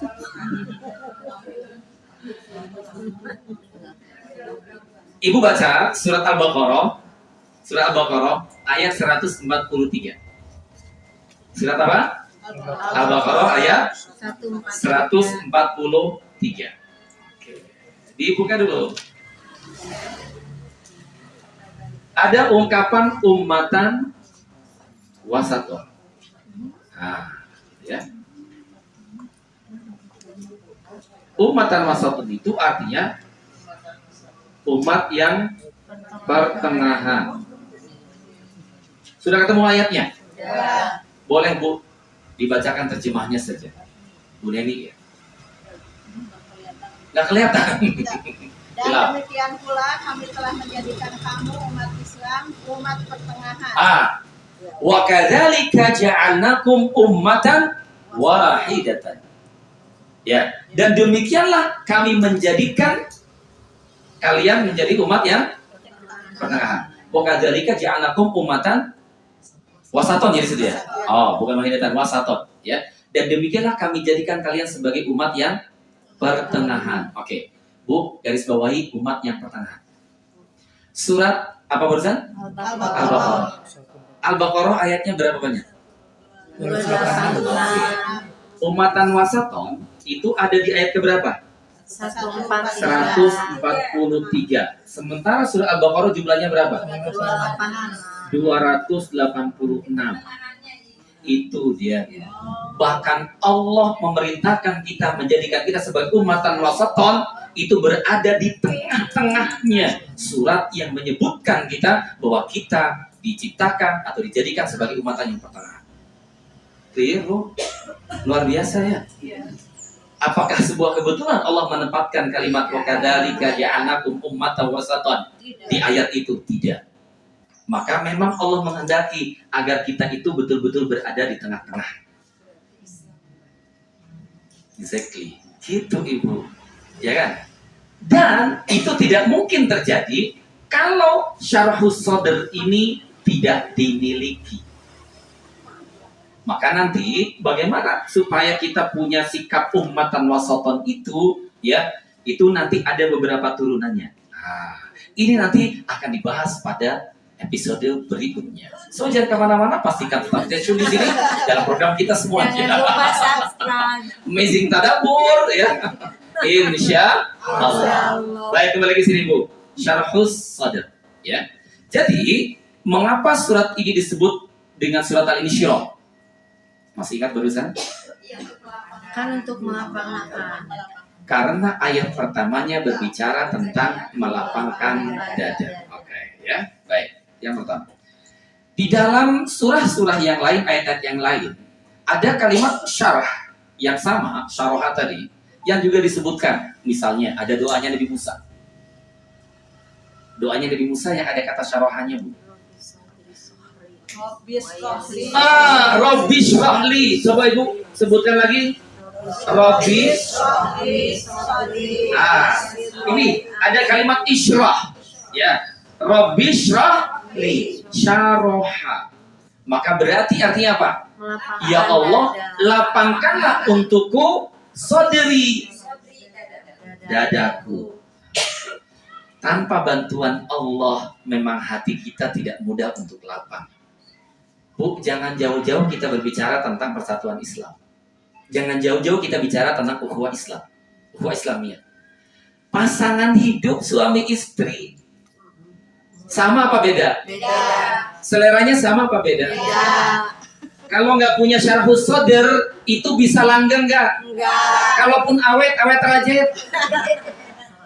Ibu baca surat Al-Baqarah. Surat Al-Baqarah ayat 143. Surat apa? Al-Baqarah ayat 143. Dibuka dulu. Ada ungkapan ummatan wasatun. Nah, ya. Ummatan wasatun itu artinya umat yang pertengahan. Sudah ketemu ayatnya? Ya. Boleh Bu, dibacakan terjemahnya saja. Bu Neni ya. Nggak kelihatan. Dan Gelap. demikian pula kami telah menjadikan kamu umat Islam, umat pertengahan. Wa kadzalika ja'alnakum ummatan wahidatan. Ya, dan demikianlah kami menjadikan kalian menjadi umat yang pertengahan. Wa kadzalika ja'alnakum ummatan wasaton ya di situ ya. Oh, bukan wahidatan, wasaton ya. Dan demikianlah kami jadikan kalian sebagai umat yang pertengahan. Oke. Bu, garis bawahi umat yang pertengahan. Surat apa barusan? Al-Baqarah. Al-Baqarah ayatnya berapa banyak? 286. Umatan wasaton itu ada di ayat keberapa? 143. 143. Sementara surah Al-Baqarah jumlahnya berapa? 286. Itu dia. Bahkan Allah memerintahkan kita, menjadikan kita sebagai umatan wasaton, itu berada di tengah-tengahnya surat yang menyebutkan kita bahwa kita diciptakan atau dijadikan sebagai umatan yang pertengahan. Clear, Bu? Luar biasa ya. Apakah sebuah kebetulan Allah menempatkan kalimat wa kadzalika ja'alnakum ummatan wasaton di ayat itu? Tidak. Maka memang Allah menghendaki agar kita itu betul-betul berada di tengah-tengah. Exactly. Gitu Ibu. Ya kan? Dan itu tidak mungkin terjadi kalau syarhus sadr ini tidak dimiliki. Maka nanti bagaimana supaya kita punya sikap ummatan wasaton itu, ya, itu nanti ada beberapa turunannya. Nah, ini nanti akan dibahas pada episode berikutnya. So jangan kemana-mana, pastikan tetap stay tune di sini dalam program kita semuanya. Jangan lupa subscribe. Amazing Tadabbur ya. Insya Allah. Baik, kembali ke sini Bu. Syarhus Sadr ya. Jadi, mengapa surat ini disebut dengan surat Al-Insyirah? Masih ingat barusan? Kan untuk melapangkan. Karena ayat pertamanya berbicara tentang melapangkan dada. Oke, ya. Baik, yang pertama. Di dalam surah-surah yang lain, ayat-ayat yang lain, ada kalimat syarah yang sama, syarah tadi, yang juga disebutkan. Misalnya, ada doanya Nabi Musa. Doanya Nabi Musa yang ada kata syarahannya, Bu. Rabbi shrahli. Coba Ibu sebutkan lagi. Rabbi. Ini ada kalimat isyrah. Ya. Rabbi shrahli. Syaraha. Maka berarti artinya apa? Ya Allah, lapangkanlah untukku sadri, dadaku. Tanpa bantuan Allah, memang hati kita tidak mudah untuk lapang. Bu, jangan jauh-jauh kita berbicara tentang persatuan Islam. Jangan jauh-jauh kita bicara tentang ukhuwah Islam, ukhuwah Islamiyah. Pasangan hidup suami istri sama apa beda? Beda. Seleranya sama apa beda? Beda. Kalau nggak punya syarhus sadr, itu bisa langgeng nggak? Enggak. Kalaupun awet rajit.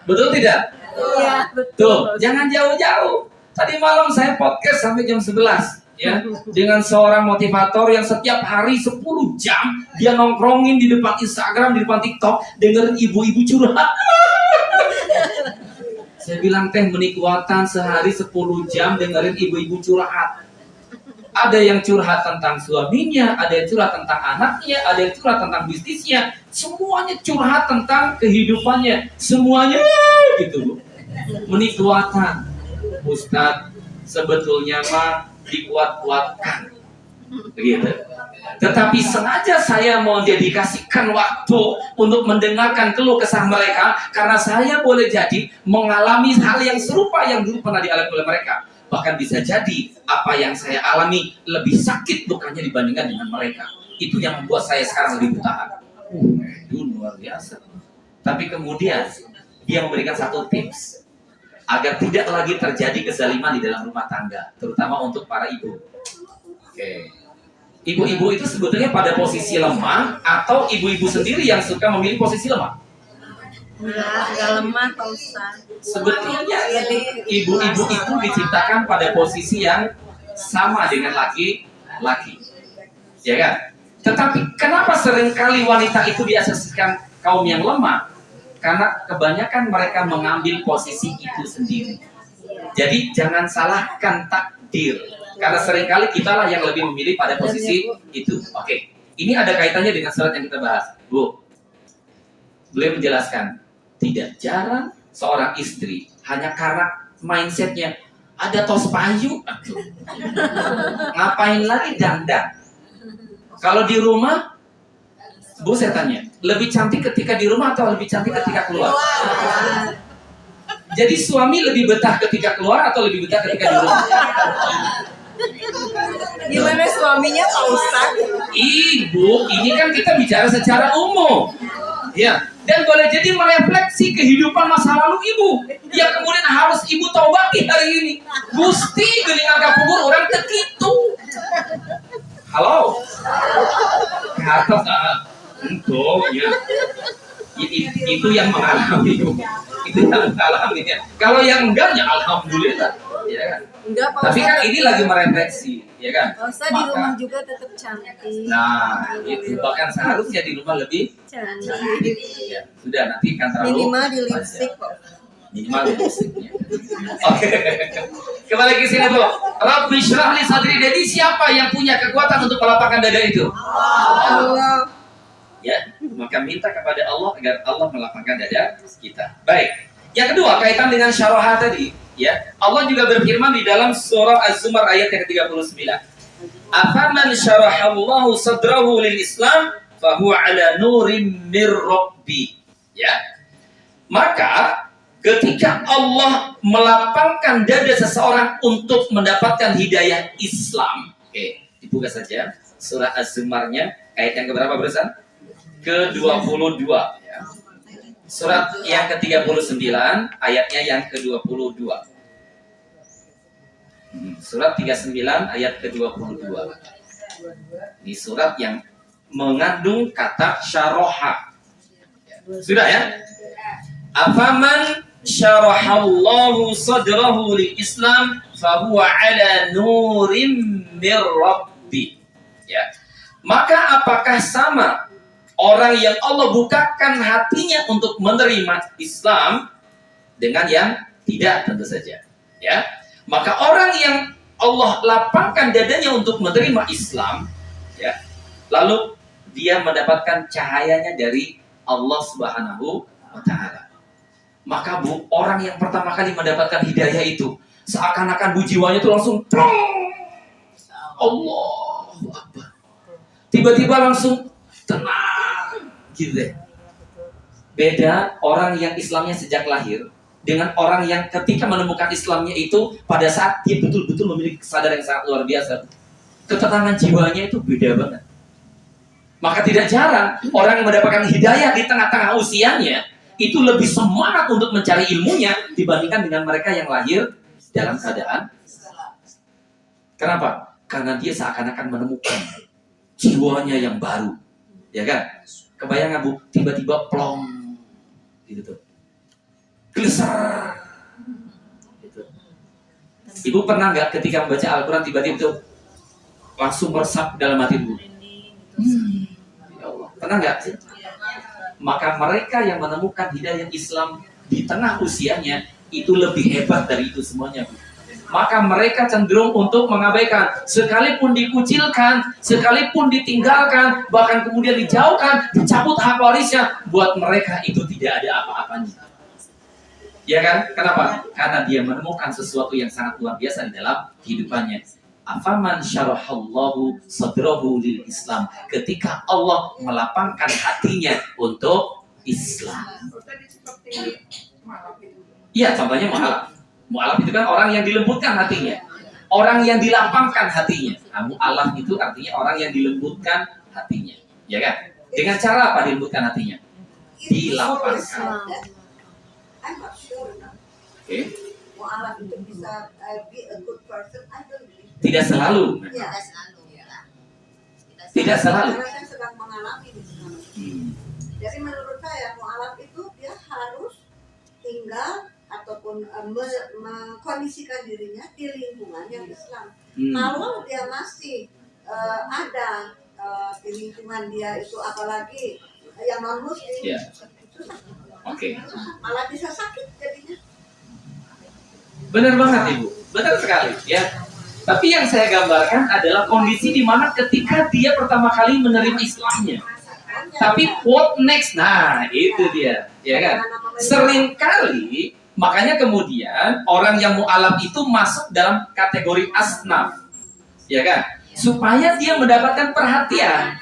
Betul tidak? Iya, Tuh, betul. jangan jauh-jauh. Tadi malam saya podcast sampai jam 11 ya, dengan seorang motivator yang setiap hari 10 jam dia nongkrongin di depan Instagram, di depan TikTok, dengerin ibu-ibu curhat. Saya bilang, teh menikmatan sehari 10 jam dengerin ibu-ibu curhat. Ada yang curhat tentang suaminya, ada yang curhat tentang anaknya, ada yang curhat tentang bisnisnya. Semuanya curhat tentang kehidupannya. Semuanya gitu. Menikmatan. Ustadz, sebetulnya mah dikuat-kuatkan. Begitu. Tetapi sengaja saya mau dedikasikan waktu untuk mendengarkan keluh kesah mereka karena saya boleh jadi mengalami hal yang serupa yang dulu pernah dialami oleh mereka. Bahkan bisa jadi apa yang saya alami lebih sakit lukanya dibandingkan dengan mereka. Itu yang membuat saya sekarang lebih bertahan. Itu luar biasa. Tapi kemudian dia memberikan satu tips agar tidak lagi terjadi kezaliman di dalam rumah tangga, terutama untuk para ibu. Oke. Ibu-ibu itu sebetulnya pada posisi lemah atau ibu-ibu sendiri yang suka memilih posisi lemah? Enggak lemah Pak Ustaz. Sebetulnya ibu-ibu itu diciptakan pada posisi yang sama dengan laki-laki, ya kan? Tetapi kenapa seringkali wanita itu diasosiasikan kaum yang lemah? Karena kebanyakan mereka mengambil posisi itu sendiri. Jadi jangan salahkan takdir, karena seringkali kitalah yang lebih memilih pada posisi itu. Oke, ini ada kaitannya dengan surat yang kita bahas, Bu. Beliau menjelaskan, tidak jarang seorang istri hanya karena mindsetnya ada tos payu, ngapain lagi dandan? Kalau di rumah, Bu saya tanya, lebih cantik ketika di rumah atau lebih cantik ketika keluar? Jadi suami lebih betah ketika keluar atau lebih betah ketika di rumah? Gimana suaminya Pak Ustaz? Ibu, ini kan kita bicara secara umum. Ya, dan boleh jadi merefleksi kehidupan masa lalu ibu yang kemudian harus ibu taubati hari ini. Gusti geningan kapungkur orang tekitu. Halo. Kata untuk ya. Itu yang mengalami. Itu yang mengalami ya. Kalau yang enggak ya alhamdulillah, ya kan? Enggak Pak Tapi Ustaz. kan ini lagi merefleksi, ya kan? Pak Ustaz di rumah juga tetap cantik. Nah, itu bahkan seharusnya di rumah lebih Cantik. ya, sudah nanti kan terlalu Minimal di lipstick Pak. minimal di lipstiknya. Oke. Kembali ke sini Bu. Rabbi syrah li sadri. Jadi siapa yang punya kekuatan untuk melapangkan dada itu? Allah. Ya, maka minta kepada Allah agar Allah melapangkan dada kita. Baik. Yang kedua kaitan dengan syaraha tadi, ya. Allah juga berfirman di dalam surah Az-Zumar ayat yang ke-39. Afaman syarahallahu sadrahu lil Islam fahuwa ala nurim mir rabbi. Ya. Maka ketika Allah melapangkan dada seseorang untuk mendapatkan hidayah Islam, oke, dibuka saja surah Az-Zumarnya ayat yang keberapa berusan? Ke-22 ya. Surat yang ke-39 ayatnya yang ke-22. Surat 39 ayat ke-22. Ini surat yang mengandung kata syaraha. Sudah ya? Afaman syarahallahu sadrahu lil Islam fahuwa ala nurim mir rabbi. Ya. Maka apakah sama orang yang Allah bukakan hatinya untuk menerima Islam dengan yang tidak? Tentu saja. Ya. Maka orang yang Allah lapangkan dadanya untuk menerima Islam, ya, lalu dia mendapatkan cahayanya dari Allah Subhanahu wa Ta'ala. Maka Bu, orang yang pertama kali mendapatkan hidayah itu seakan-akan jiwanya itu langsung Allahu Akbar. Tiba-tiba langsung tenang gitu deh. Beda orang yang Islamnya sejak lahir dengan orang yang ketika menemukan Islamnya itu pada saat dia betul-betul memiliki kesadaran yang sangat luar biasa. Ketenangan jiwanya itu beda banget. Maka tidak jarang orang yang mendapatkan hidayah di tengah-tengah usianya itu lebih semangat untuk mencari ilmunya dibandingkan dengan mereka yang lahir dalam keadaan. Kenapa? Karena dia seakan-akan menemukan jiwanya yang baru, ya kan? Kebayang nggak Bu? Tiba-tiba plong, gitu tuh, gelisah, gitu. Ibu pernah nggak ketika membaca Al-Quran tiba-tiba tuh langsung meresap dalam hati Bu? Ya Allah, pernah nggak sih? Maka mereka yang menemukan hidayah Islam di tengah usianya itu lebih hebat dari itu semuanya Bu. Maka mereka cenderung untuk mengabaikan, sekalipun dikucilkan, sekalipun ditinggalkan, bahkan kemudian dijauhkan, dicabut hak warisnya, buat mereka itu tidak ada apa-apanya. Ya kan? Kenapa? Karena dia menemukan sesuatu yang sangat luar biasa di dalam kehidupannya. Afaman syarahallahu sadrahu lil Islam. Ketika Allah melapangkan hatinya untuk Islam. Iya, contohnya mu'alaf. Mu'alaf itu kan orang yang dilembutkan hatinya. Orang yang dilapangkan hatinya. Nah, mu'alaf itu artinya orang yang dilembutkan hatinya. Ya kan? Dengan cara apa dilembutkan hatinya? Dilapangkan. I'm not sure. Oke. Mu'alaf itu bisa be a good person. I don't believe. Tidak selalu. Ya. Tidak selalu. Karena saya sedang mengalami di sana. Jadi menurut saya mu'alaf itu dia harus tinggal ataupun mengkondisikan dirinya di lingkungan yang Islam. Kalau dia masih ada di lingkungan dia itu apalagi yang non muslim, Ya. susah. Oke. Malah bisa sakit jadinya. Benar banget Ibu. Benar sekali ya. Tapi yang saya gambarkan adalah kondisi di mana ketika dia pertama kali menerima Islamnya. Tapi what next? Nah, itu dia, ya kan? Seringkali makanya kemudian orang yang mu'alaf itu masuk dalam kategori asnaf, ya kan? Supaya dia mendapatkan perhatian,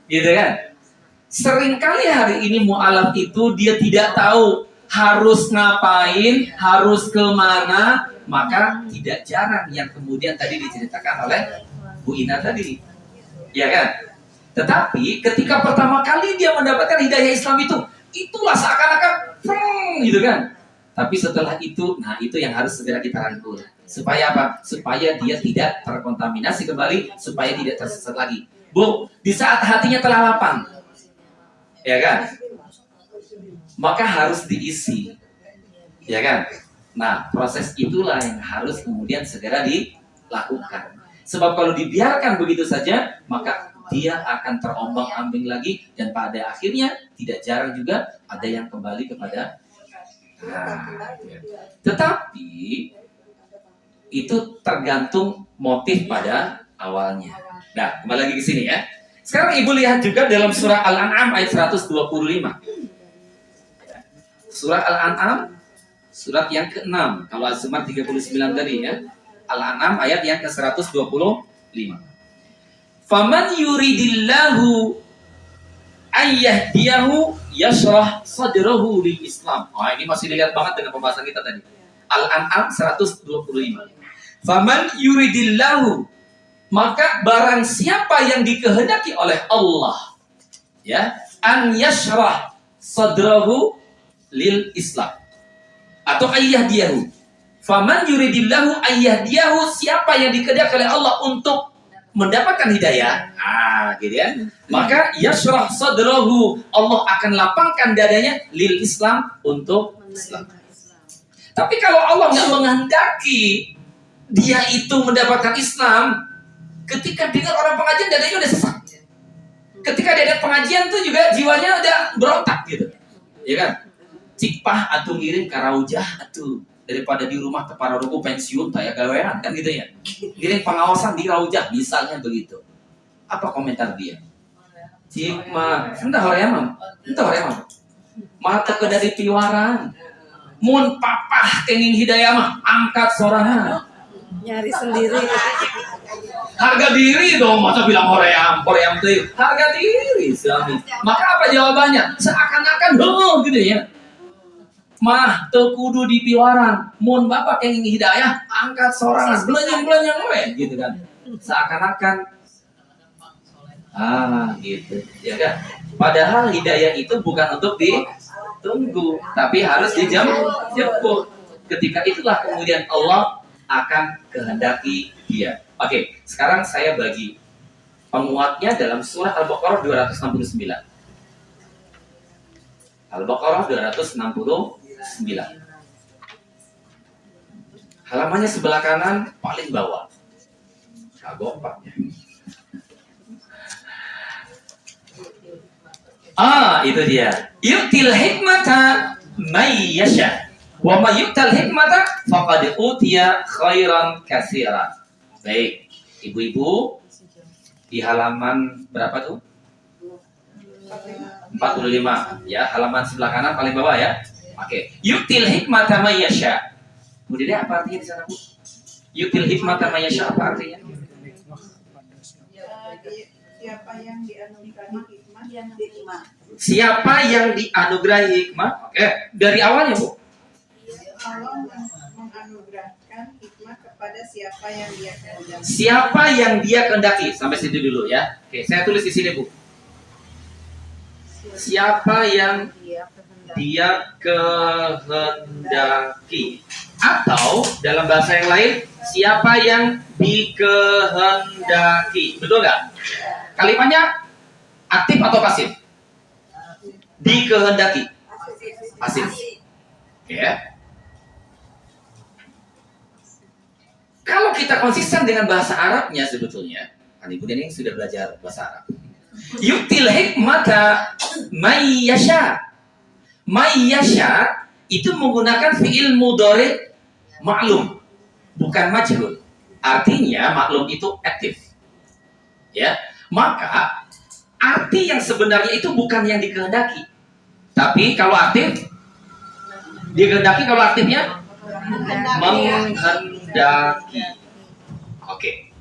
gitu kan? Seringkali hari ini mu'alaf itu dia tidak tahu harus ngapain, harus kemana, maka tidak jarang yang kemudian tadi diceritakan oleh Bu Ina tadi, ya kan? Tetapi ketika pertama kali dia mendapatkan hidayah Islam itu, itulah seakan-akan gitu kan. Tapi setelah itu, nah itu yang harus segera kita rangkul. Supaya apa? Supaya dia tidak terkontaminasi kembali, supaya tidak tersesat lagi. Bu, di saat hatinya telah lapang, ya kan? Maka harus diisi, ya kan? Nah, proses itulah yang harus kemudian segera dilakukan. Sebab kalau dibiarkan begitu saja, maka dia akan terombang-ambing lagi dan pada akhirnya tidak jarang juga ada yang kembali kepada tetapi itu tergantung motif pada awalnya. Nah, kembali lagi ke sini ya. Sekarang Ibu lihat juga dalam surah Al-An'am ayat 125. Surah Al-An'am surat yang ke-6. Kalau Al-Zumar 39 tadi ya. Al-An'am ayat yang ke-125. Faman yuridillahu ayyahdiyahu yashrah sadrahu lil Islam. Wah, ini masih dilihat banget dengan pembahasan kita tadi. Al-An'am 125. Faman yuridillahu, maka barang siapa yang dikehendaki oleh Allah, ya, an yashrah sadrahu lil Islam atau ayyahdiyahu. Faman yuridillahu ayyahdiyahu, siapa yang dikehendaki oleh Allah untuk mendapatkan hidayah, gitu ya. Maka yashrah sadrahu, Allah akan lapangkan dadanya lil Islam, untuk Islam. Tapi kalau Allah nggak menghendaki dia itu mendapatkan Islam, ketika dengar orang pengajian dadanya udah sesak. Ketika dia ada pengajian tuh juga jiwanya udah berontak gitu, ya kan? Cipah atuh ngirim karaujah atuh, daripada di rumah tepara ruku pensiun taya gawean kan gitu ya. Ngirim pengawasan di raujah misalnya begitu. Apa komentar dia? Cik mah entah hoream, mata ke dari piwaran. Mun papah kenging hidayah mah angkat sorangan. Nyari sendiri. Harga diri dong, masa bilang hoream tuh harga diri suami. Maka apa jawabannya? Seakan-akan gitu ya. Mah teu kudu di piwaran, mun bapak yang ingin hidayah angkat sorangan belenyang we gitu kan. Seakan-akan gitu ya kan. Padahal hidayah itu bukan untuk ditunggu, tapi harus dijemput. Ketika itulah kemudian Allah akan kehendaki dia. Oke, sekarang saya bagi penguatnya dalam surah Al-Baqarah 269. Al-Baqarah 269. Halamannya sebelah kanan paling bawah. Kagok Pak. Itu dia. Yu'til hikmata may yasha. Wa may yu'tal hikmata faqad utiya khairan katsiran. Baik, ibu-ibu di halaman berapa tuh? 45. Ya, halaman sebelah kanan paling bawah ya. Oke. Yu'til hikmata may yasha. Bu Dede, apa artinya di sana, Bu? Yu'til hikmata may yasha apa artinya? Siapa yang dianugerahi hikmah? Hikmah. Siapa yang dianugerahi hikmah? Oke, dari awalnya Bu. Allah menganugerahkan hikmah kepada siapa yang Dia kehendaki. Siapa yang Dia kehendaki? Sampai situ dulu ya. Oke, saya tulis di sini Bu. Siapa yang Dia kehendaki. Atau dalam bahasa yang lain, siapa yang dikehendaki. Betul nggak? Kalimatnya aktif atau pasif? Dikehendaki. Pasif. Ya. Kalau kita konsisten dengan bahasa Arabnya sebetulnya, kan Ibu Dening sudah belajar bahasa Arab. Yu'til hikmata may yasha. May yasha itu menggunakan fi'il mudhari ma'lum, bukan majhul. Artinya maklum itu aktif. Ya. Maka arti yang sebenarnya itu bukan yang dikehendaki. Tapi kalau aktif dikehendaki, kalau aktifnya menghendaki. Oke.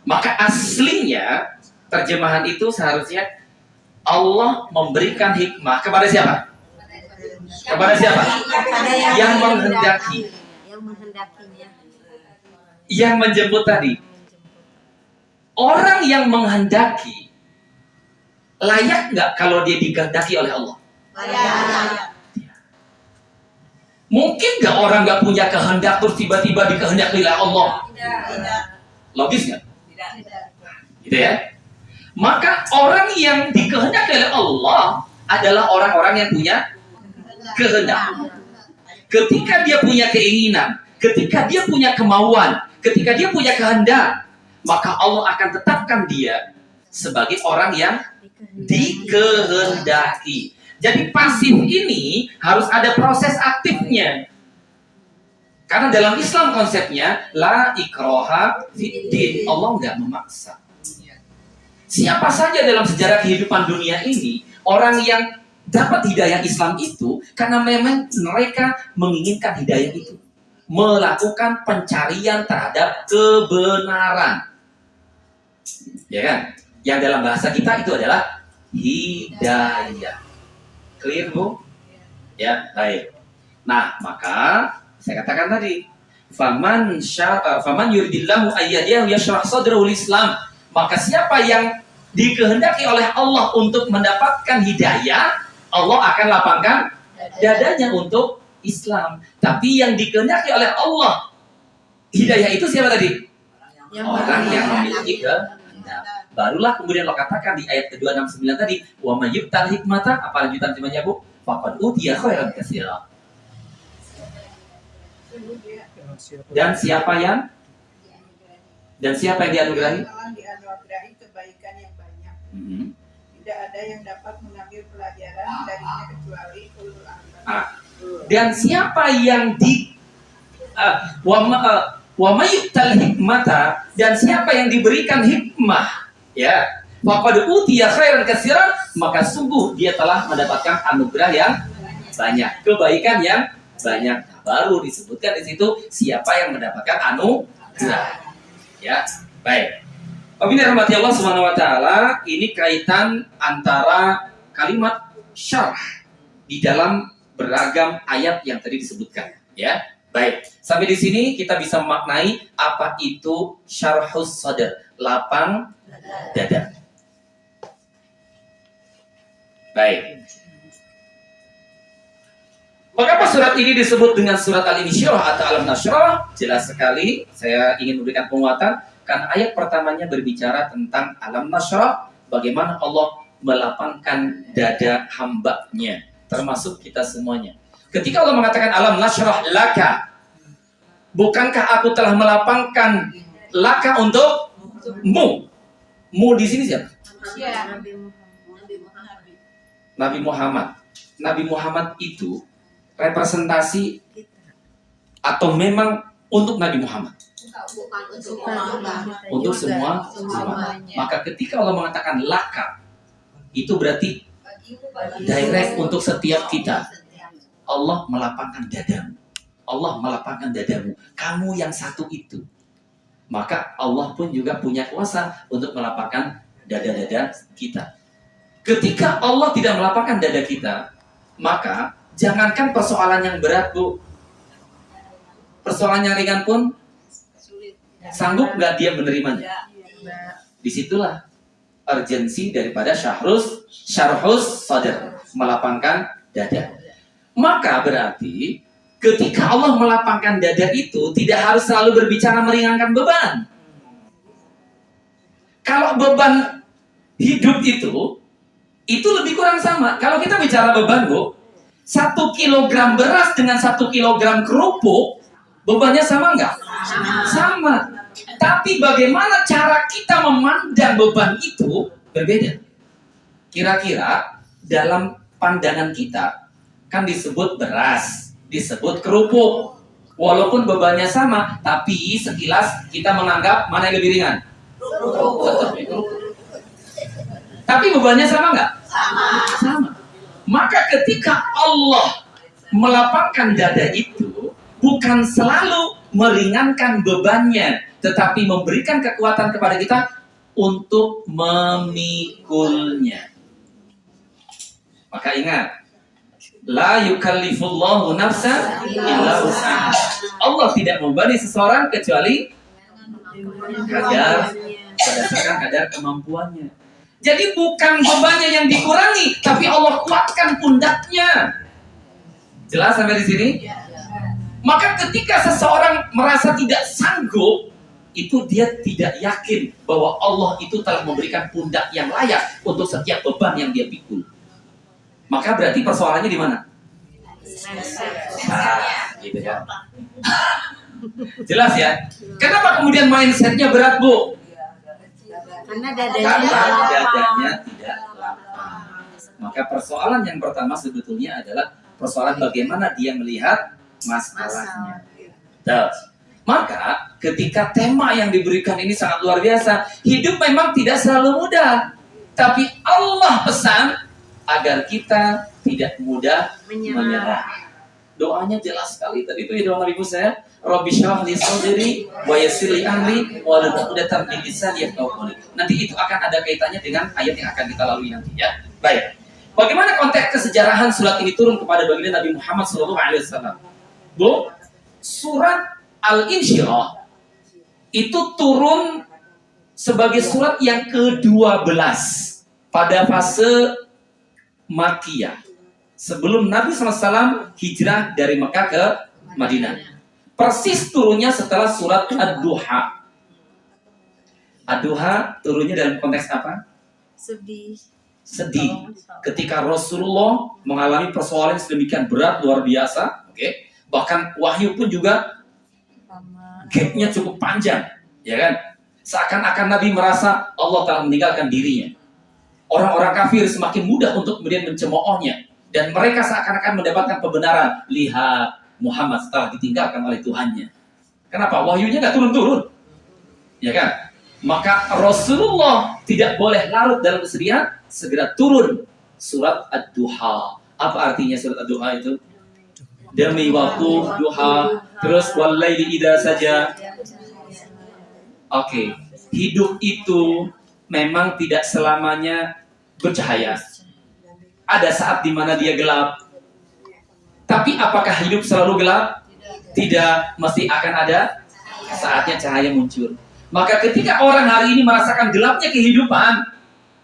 Maka aslinya terjemahan itu seharusnya Allah memberikan hikmah kepada siapa? Kepada siapa? Yang menghendaki. Yang menghendakinya. Yang menjemput tadi. Orang yang menghendaki layak nggak kalau dia dikehendaki oleh Allah? Layak. Mungkin nggak orang nggak punya kehendak terus tiba-tiba dikehendaki oleh Allah? Tidak. Logis nggak? Tidak. Gitu ya. Maka orang yang dikehendaki oleh Allah adalah orang-orang yang punya kehendak. Ketika dia punya keinginan, ketika dia punya kemauan, ketika dia punya kehendak, maka Allah akan tetapkan dia sebagai orang yang dikehendaki. Jadi pasif ini harus ada proses aktifnya. Karena dalam Islam konsepnya la ikraha fiddin. Allah nggak memaksa. Siapa saja dalam sejarah kehidupan dunia ini orang yang dapat hidayah Islam itu karena memang mereka menginginkan hidayah itu, melakukan pencarian terhadap kebenaran, ya kan? Yang dalam bahasa kita itu adalah hidayah. Clear Bu? Ya, baik. Nah, maka saya katakan tadi, faman yuridillahu ayyadiyahu yashrah sadrahu Islam. Maka siapa yang dikehendaki oleh Allah untuk mendapatkan hidayah, Allah akan lapangkan dadanya untuk Islam. Tapi yang dikehendaki oleh Allah hidayah itu siapa tadi? Orang yang memiliki kehendak. Barulah kemudian Allah katakan di ayat ke-269 tadi, wa may yu'tal hikmata, apa lanjutan firman-Nya Bu? Faqad utiya khairan katsira. Dan siapa yang dianugerahi? Telah dianugerahi kebaikan yang banyak. Mm-hmm. Tidak ada yang dapat mengambil pelajaran darinya kecuali ulul albab. Dan siapa yang wa mayyutal hikmata, dan siapa yang diberikan hikmah, ya, faqad utiya khairan katsiran, maka sungguh dia telah mendapatkan anugerah yang banyak, kebaikan yang banyak. Baru disebutkan di situ siapa yang mendapatkan anugerah. Ya, baik. Wabillahi rahmati Allah Subhanahu wa taala, ini kaitan antara kalimat syarh di dalam beragam ayat yang tadi disebutkan, ya. Baik. Sampai di sini kita bisa memaknai apa itu syarhus sadr, lapang dada. Baik. Mengapa surat ini disebut dengan surat Al-Insyirah atau Alam Nashrah? Jelas sekali, saya ingin memberikan penguatan karena ayat pertamanya berbicara tentang Alam Nashrah, bagaimana Allah melapangkan dada hambanya, termasuk kita semuanya. Ketika Allah mengatakan Alam Nashrah laka, bukankah aku telah melapangkan laka untuk mu? Mu di sini siapa? Nabi Muhammad. Nabi Muhammad itu representasi atau memang untuk Nabi Muhammad? Untuk semua. Maka ketika Allah mengatakan laka, itu berarti direct untuk setiap kita. Allah melapangkan dadamu. Allah melapangkan dadamu. Kamu yang satu itu. Maka Allah pun juga punya kuasa untuk melapangkan dada-dada kita. Ketika Allah tidak melapangkan dada kita, maka jangankan persoalan yang berat, Bu. Persoalan yang ringan pun sanggup nggak dia menerimanya? Disitulah urgensi daripada syarhus sadr, melapangkan dada. Maka berarti ketika Allah melapangkan dada itu tidak harus selalu berbicara meringankan beban. Kalau beban hidup itu lebih kurang sama. Kalau kita bicara beban, Bu, 1 kilogram beras dengan 1 kilogram kerupuk, bebannya sama nggak? Sama. Tapi bagaimana cara kita memandang beban itu berbeda. Kira-kira dalam pandangan kita kan disebut beras, disebut kerupuk. Walaupun bebannya sama, tapi sekilas kita menganggap mana yang lebih ringan? Kerupuk. Tapi bebannya sama nggak? Sama. Maka ketika Allah melapangkan dada itu, bukan selalu meringankan bebannya, tetapi memberikan kekuatan kepada kita untuk memikulnya. Maka ingat, la yukallifullahu nafsan illa wus'aha. Allah tidak membebani seseorang kecuali berdasarkan kadar kemampuannya. Jadi bukan bebannya yang dikurangi, tapi Allah kuatkan pundaknya. Jelas sampai di sini? Maka ketika seseorang merasa tidak sanggup, itu dia tidak yakin bahwa Allah itu telah memberikan pundak yang layak untuk setiap beban yang dia pikul. Maka berarti persoalannya di mana? Gitu ya. Jelas ya? Kenapa kemudian mindsetnya berat, Bu? Karena Karena dadanya tidak lapang. Maka persoalan yang pertama sebetulnya adalah persoalan bagaimana dia melihat masalahnya. Maka ketika tema yang diberikan ini sangat luar biasa, hidup memang tidak selalu mudah, tapi Allah pesan agar kita tidak mudah menyerah. Doanya jelas sekali tadi itu ya, doa Nabi Musa, Rabbi shrah li sadri wa yassir li amri wahlul 'uqdatam min lisani yafqahu qawli. Nanti itu akan ada kaitannya dengan ayat yang akan kita lalui nanti ya. Baik. Bagaimana konteks kesejarahan surat ini turun kepada baginda Nabi Muhammad SAW? Bu, surat Al-Insyirah itu turun sebagai surat yang ke-12 pada fase Makkiyah. Sebelum Nabi SAW hijrah dari Mekah ke Madinah. Persis turunnya setelah surat Ad-Duha. Ad-Duha turunnya dalam konteks apa? Sedih. Ketika Rasulullah mengalami persoalan sedemikian berat, luar biasa. Oke. Bahkan wahyu pun juga gapnya cukup panjang. Ya kan? Seakan-akan Nabi merasa Allah telah meninggalkan dirinya. Orang-orang kafir semakin mudah untuk kemudian mencemoohnya. Dan mereka seakan-akan mendapatkan kebenaran. Lihat, Muhammad setelah ditinggalkan oleh Tuhannya. Kenapa? Wahyunya nggak turun-turun. Ya kan? Maka Rasulullah tidak boleh larut dalam kesedihan, segera turun surat Ad-Duha. Apa artinya surat Ad-Duha itu? Demi waktu duha, terus walaili idza saja. Oke, hidup itu memang tidak selamanya bercahaya. Ada saat di mana dia gelap. Tapi apakah hidup selalu gelap? Tidak, mesti akan ada saatnya cahaya muncul. Maka ketika orang hari ini merasakan gelapnya kehidupan,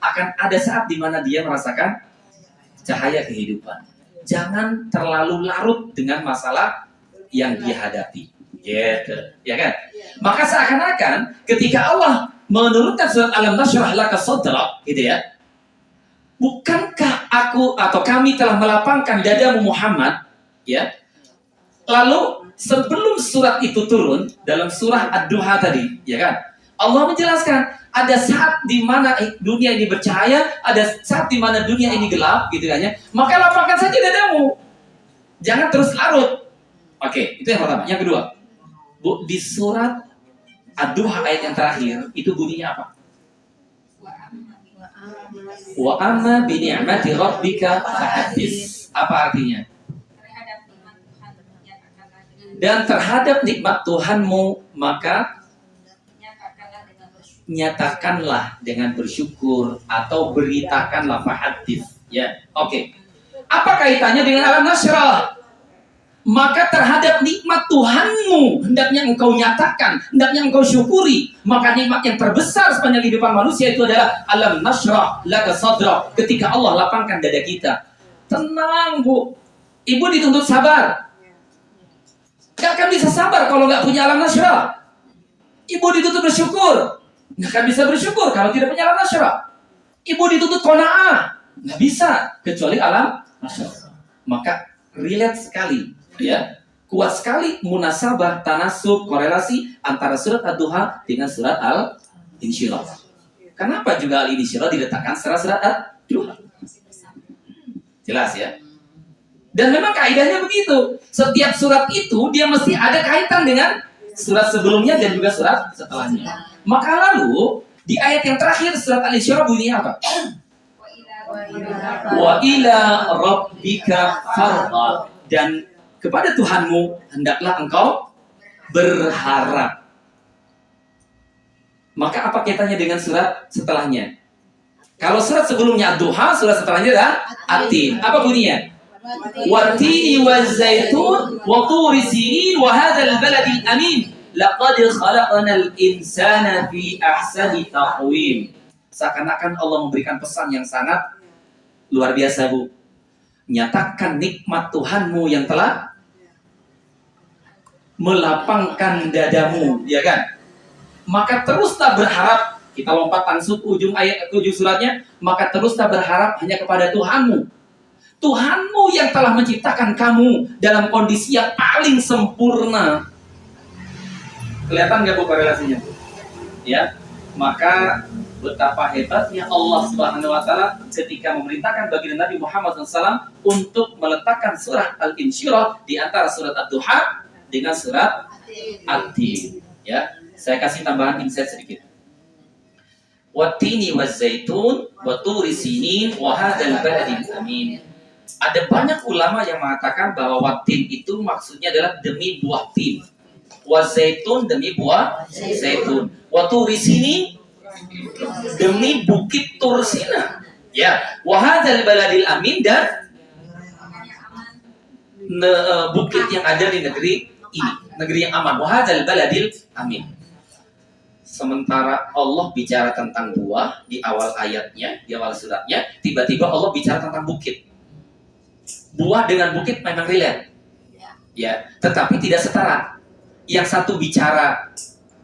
akan ada saat di mana dia merasakan cahaya kehidupan. Jangan terlalu larut dengan masalah yang dia hadapi. Gitu, ya kan? Maka seakan-akan ketika Allah menurunkan surat Alam Nashrah Laka Sadrak, gitu ya. Bukankah aku atau kami telah melapangkan dadamu Muhammad, ya? Lalu sebelum surat itu turun dalam surah Ad-Duha tadi, ya kan? Allah menjelaskan ada saat di mana dunia ini bercahaya, ada saat di mana dunia ini gelap, gitu kan ya. Maka lapangkan saja dadamu. Jangan terus larut. Oke, itu yang pertama. Yang kedua, Bu, di surat Ad-Duha ayat yang terakhir itu bunyinya apa? Wa amma bi ni'mati rabbika fahaddits. Apa artinya? Dan terhadap nikmat Tuhanmu maka nyatakanlah dengan bersyukur atau beritakanlah fahadits. Ya, oke. Apa kaitannya dengan alam nasrah? Maka terhadap nikmat Tuhanmu hendaknya engkau nyatakan, hendaknya engkau syukuri. Maka nikmat yang terbesar sepanjang kehidupan manusia itu adalah alam nasrah laka sadra, ketika Allah lapangkan dada kita. Tenang Bu, ibu dituntut sabar. Gak akan bisa sabar kalau gak punya alam nasrah. Ibu dituntut bersyukur, gak akan bisa bersyukur kalau tidak punya alam nasrah. Ibu dituntut qanaah, gak bisa kecuali alam nasrah. Maka relate sekali, ya, kuat sekali munasabah, tanasub, korelasi antara surat Ad-Duha dengan surat Al-Insyirah. Kenapa juga Al-Insyirah diletakkan setelah surat Ad-Duha? Jelas ya. Dan memang kaidahnya begitu. Setiap surat itu dia mesti ada kaitan dengan surat sebelumnya dan juga surat setelahnya. Maka lalu di ayat yang terakhir surat Al-Insyirah bunyinya apa? Wa ila rabbika farghab, dan kepada Tuhanmu hendaklah engkau berharap. Maka apa kaitannya dengan surat setelahnya? Kalau surat sebelumnya Ad-Duha, surat setelahnya adalah At-Tin. Apa bunyinya? Wat-tini waz-zaitun wa turi sinin wa hadzal baladil amin laqad khalaqnal insana fi ahsani taqwim. Seakan-akan Allah memberikan pesan yang sangat luar biasa, Bu. Nyatakan nikmat Tuhanmu yang telah melapangkan dadamu, ya kan? Maka teruslah berharap. Kita lompat langsung ujung ayat, ujung suratnya. Maka teruslah berharap hanya kepada Tuhanmu. Tuhanmu yang telah menciptakan kamu dalam kondisi yang paling sempurna. Kelihatan nggak Bu korelasinya? Ya, maka betapa hebatnya Allah Subhanahu Wa Taala ketika memerintahkan baginda Nabi Muhammad SAW untuk meletakkan surat Al-Insyirah di antara surat Ad-Duha dengan surat At-Tin. Ya, saya kasih tambahan insight sedikit. Wat-tini waz-zaitun wa turi sinin wa hadzal baladil amin. Ada banyak ulama yang mengatakan bahwa wat-tin itu maksudnya adalah demi buah tin. Waz-zaitun demi buah zaitun. Wa turi sinin demi bukit Tursina. Ya, wa hadzal baladil amin, dan bukit yang ada di negeri ini, negeri yang aman. Wa hadzal baladil amin. Sementara Allah bicara tentang buah di awal ayatnya, di awal suratnya, tiba-tiba Allah bicara tentang bukit. Buah dengan bukit memang relate, ya, tetapi tidak setara. Yang satu bicara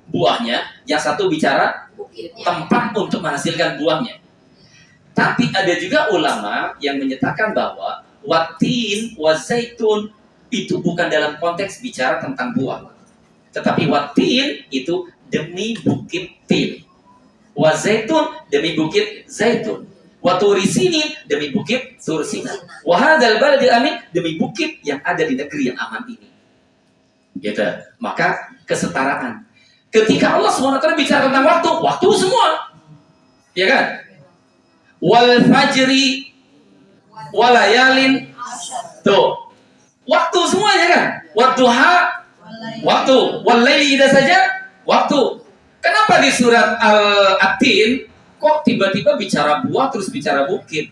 buahnya, yang satu bicara tempat untuk menghasilkan buahnya. Tapi ada juga ulama yang menyatakan bahwa watin, wazaitun itu bukan dalam konteks bicara tentang buah, tetapi watin itu demi bukit tin, wazaitun demi bukit zaitun, wa turi sinin demi bukit Tursina, wa hadzal baladil amin demi bukit yang ada di negeri yang aman ini. Gitu. Maka kesetaraan. Ketika Allah SWT bicara tentang waktu, waktu semua. Ya kan? Wal fajri walayalin. Tuh. Waktu semuanya kan? Wadduha waktu, wal laili idza saja waktu. Kenapa di surat At-Tin kok tiba-tiba bicara buah terus bicara bukit?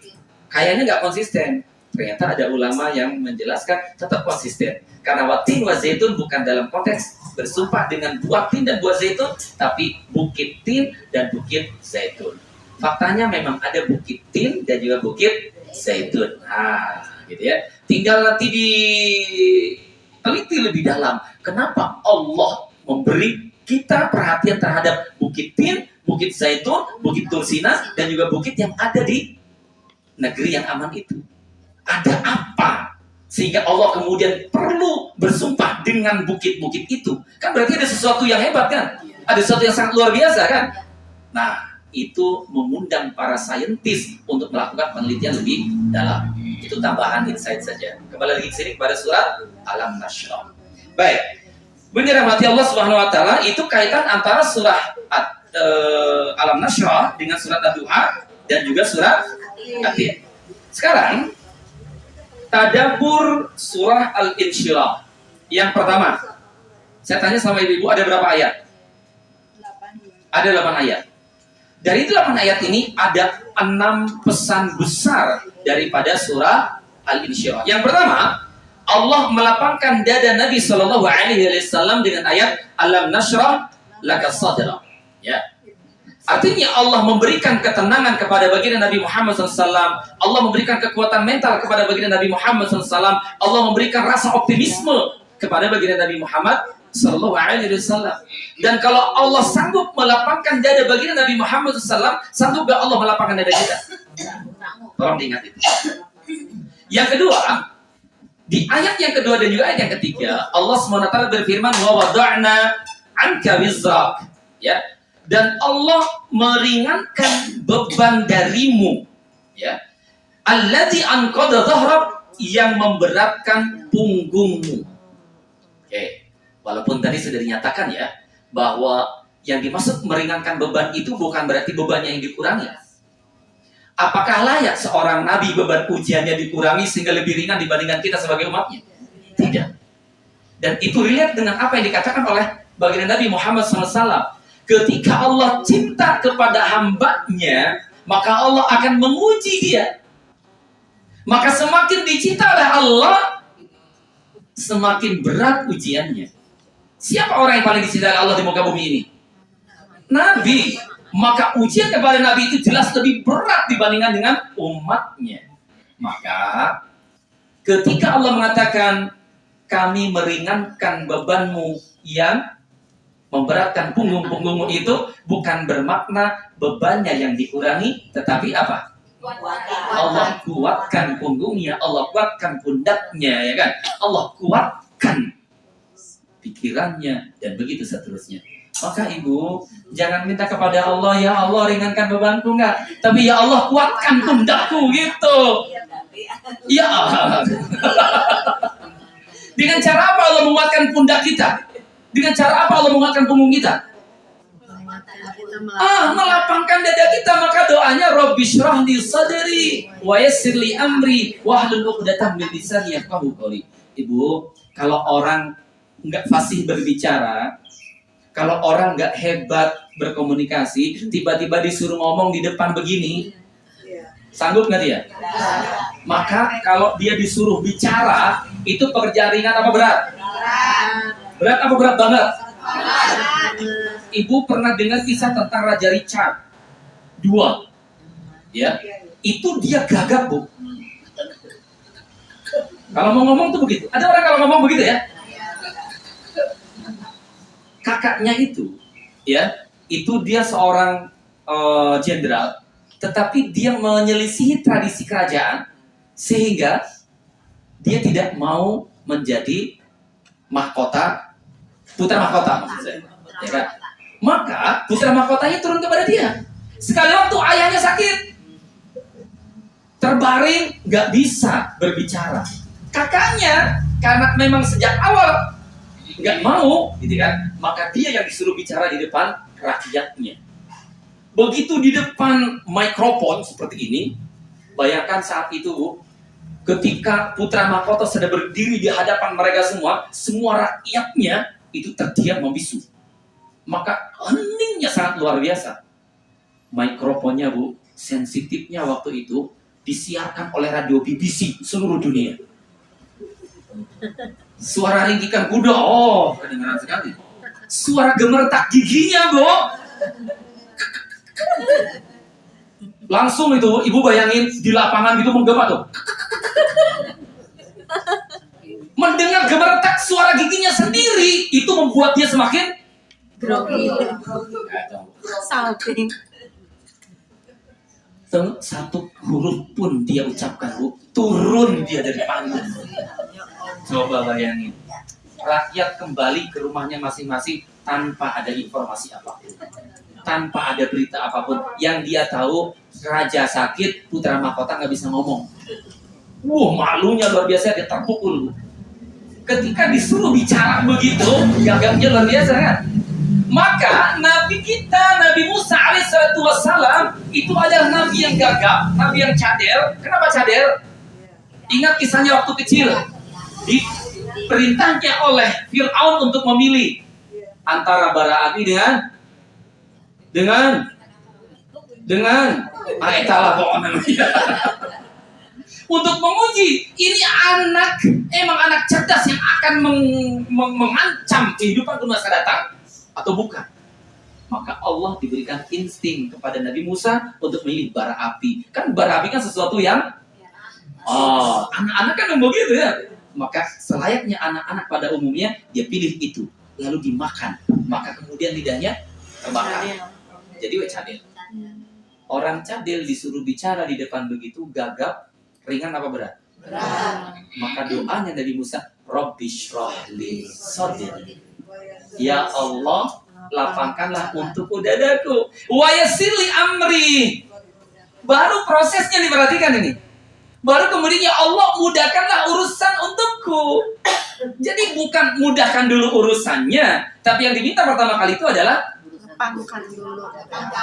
Kayaknya nggak konsisten. Ternyata ada ulama yang menjelaskan tetap konsisten. Karena watin wa zaitun bukan dalam konteks bersumpah dengan buah tin dan buah zaitun, tapi bukit tin dan bukit zaitun. Faktanya memang ada bukit tin dan juga bukit zaitun. Nah, gitu ya. Tinggal nanti diteliti lebih dalam. Kenapa Allah memberi kita perhatian terhadap bukit tin, bukit zaitun, bukit Tursina, dan juga bukit yang ada di negeri yang aman itu? Ada apa sehingga Allah kemudian perlu bersumpah dengan bukit-bukit itu? Kan berarti ada sesuatu yang hebat kan? Ada sesuatu yang sangat luar biasa kan? Nah, itu mengundang para saintis untuk melakukan penelitian lebih dalam. Itu tambahan insight saja. Kembali lagi ke sini kepada surat Alam Nashrah. Baik. Benar rahmati Allah Subhanahu Wa Taala, itu kaitan antara surah Alam Nashrah dengan surat Ad-Duha dan juga surat At-Tin. Sekarang tadabbur surah Al-Insyirah. Yang pertama, saya tanya sama ibu-ibu, ada berapa ayat? 8. Ada 8 ayat. Dari 8 ayat ini ada 6 pesan besar daripada surah Al-Insyirah. Yang pertama, Allah melapangkan dada Nabi Shallallahu Alaihi Wasallam dengan ayat Alam nashrah laka sadrak. Ya. Artinya Allah memberikan ketenangan kepada baginda Nabi Muhammad SAW. Allah memberikan kekuatan mental kepada baginda Nabi Muhammad SAW. Allah memberikan rasa optimisme kepada baginda Nabi Muhammad SAW. Dan kalau Allah sanggup melapangkan dada baginda Nabi Muhammad SAW, sanggup gak Allah melapangkan dada kita? Tolong diingat itu. Yang kedua, di ayat yang kedua dan juga ayat yang ketiga, Allah SWT berfirman, wa wada'na anka wizrak. Ya. Dan Allah meringankan beban darimu, ya. Alladzi anqadha dhahrak, yang memberatkan punggungmu. Oke. Walaupun tadi sudah dinyatakan ya bahwa yang dimaksud meringankan beban itu bukan berarti bebannya yang dikurangi. Apakah layak seorang nabi beban ujiannya dikurangi sehingga lebih ringan dibandingkan kita sebagai umatnya? Tidak. Dan itu relate dengan apa yang dikatakan oleh baginda Nabi Muhammad SAW. Ketika Allah cinta kepada hambanya, maka Allah akan menguji dia. Maka semakin dicinta oleh Allah, semakin berat ujiannya. Siapa orang yang paling dicintai Allah di muka bumi ini? Nabi. Maka ujian kepada Nabi itu jelas lebih berat dibandingkan dengan umatnya. Maka ketika Allah mengatakan, kami meringankan bebanmu yang memberatkan punggungmu, itu bukan bermakna bebannya yang dikurangi, tetapi apa? Allah kuatkan punggungnya, Allah kuatkan pundaknya, ya kan? Allah kuatkan pikirannya, dan begitu seterusnya. Maka ibu, jangan minta kepada Allah, ya Allah ringankan bebanku, enggak. Tapi ya Allah kuatkan pundakku, gitu. Ya. Dengan cara apa Allah menguatkan pundak kita? Dengan cara apa Allah menguatkan punggung kita? Melapangkan dada kita. Maka doanya Rabbi shrah li sadri wa yassir li amri wahlul 'uqdatam min lisani yafqahu qawli. Ibu, kalau orang enggak fasih berbicara, kalau orang enggak hebat berkomunikasi, tiba-tiba disuruh ngomong di depan begini, sanggup nggak dia? Maka kalau dia disuruh bicara, itu pekerjaan ringan apa berat? Berat apa berat banget? Ibu pernah dengar kisah tentang Raja Richard II, ya? Itu dia gagap, Bu. Kalau mau ngomong tuh begitu. Ada orang kalau ngomong begitu ya? Kakaknya itu, ya, itu dia seorang jenderal, tetapi dia menyelisihi tradisi kerajaan sehingga dia tidak mau menjadi mahkota, putra mahkota maksud saya, ya kan? Maka putra mahkotanya turun kepada dia. Sekali waktu ayahnya sakit, terbaring, nggak bisa berbicara. Kakaknya karena memang sejak awal nggak mau, gitu kan? Maka dia yang disuruh bicara di depan rakyatnya. Begitu di depan mikrofon seperti ini, bayangkan saat itu, Bu, ketika putra mahkota sedang berdiri di hadapan mereka semua rakyatnya itu terdiam membisu. Maka heningnya sangat luar biasa. Mikrofonnya, Bu, sensitifnya waktu itu disiarkan oleh radio BBC seluruh dunia. Suara ringkikan kuda, kedengaran sekali. Suara gemertak giginya, Bu. Langsung itu, ibu bayangin di lapangan gitu menggema tuh. Mendengar gemertak suara giginya sendiri, itu membuat dia semakin grogi. Salting. Satu huruf pun dia ucapkan, Bu, turun dia dari panggung. Coba bayangin, rakyat kembali ke rumahnya masing-masing tanpa ada informasi apapun, tanpa ada berita apapun. Yang dia tahu, raja sakit, putra mahkota nggak bisa ngomong. Malunya luar biasa, dia terpukul. Ketika disuruh bicara begitu, gagapnya luar biasa kan? Maka Nabi kita, Nabi Musa alaihissalam, itu adalah Nabi yang gagap, Nabi yang cadel. Kenapa cadel? Ingat kisahnya waktu kecil. Diperintahnya oleh Fir'aun untuk memilih antara bara api dengan dengan aetalah pokoknya. Untuk menguji ini emang anak cerdas yang akan mengancam kehidupan di masa datang atau bukan. Maka Allah diberikan insting kepada Nabi Musa untuk memilih bara api. Kan bara api kan sesuatu yang anak-anak kan begitu ya. Maka selayaknya anak-anak pada umumnya dia pilih itu, lalu dimakan. Maka kemudian lidahnya terbakar. Jadi cadel. Orang cadel disuruh bicara di depan begitu gagap, ringan apa berat? Berat. Maka doanya dari Musa, Rabbi shrah li sadri. Ya Allah, lapangkanlah untukku dadaku. Wa yassir li amri. Baru prosesnya diperhatikan ini. Baru kemudian ya Allah mudahkanlah urusan untukku. Jadi bukan mudahkan dulu urusannya, tapi yang diminta pertama kali itu adalah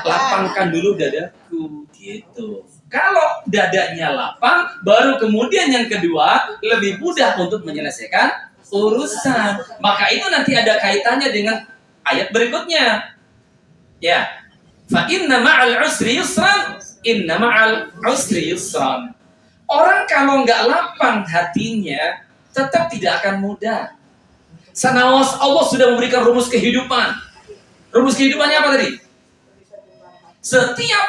lapangkan dulu dadaku, gitu. Kalau dadanya lapang, baru kemudian yang kedua lebih mudah untuk menyelesaikan urusan. Maka itu nanti ada kaitannya dengan ayat berikutnya. Ya, fa inna ma'al usri yusran, inna ma'al usri yusran. Orang kalau nggak lapang hatinya, tetap tidak akan mudah. Sanawas Allah sudah memberikan rumus kehidupan. Rumus kehidupannya apa tadi? Setiap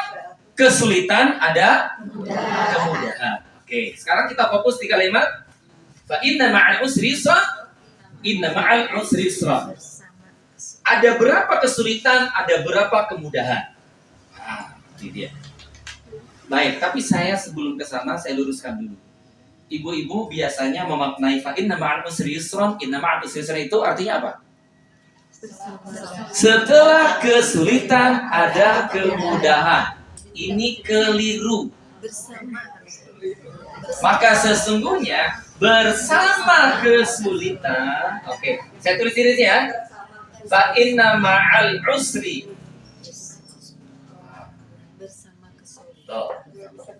kesulitan ada kemudahan. Oke, sekarang kita fokus di kalimat fa inna ma'al usri yusra, inna ma'al usri yusra. Ada berapa kesulitan, ada berapa kemudahan. Ini dia. Baik, tapi saya sebelum ke sana saya luruskan dulu. Ibu-ibu biasanya memaknai fa inna ma'al usri yusra, inna ma'al usri yusra itu artinya apa? Setelah kesulitan ada kemudahan. Ini keliru. Maka sesungguhnya bersama kesulitan. Oke, saya tulis ini ya. Fa inna ma'al usri.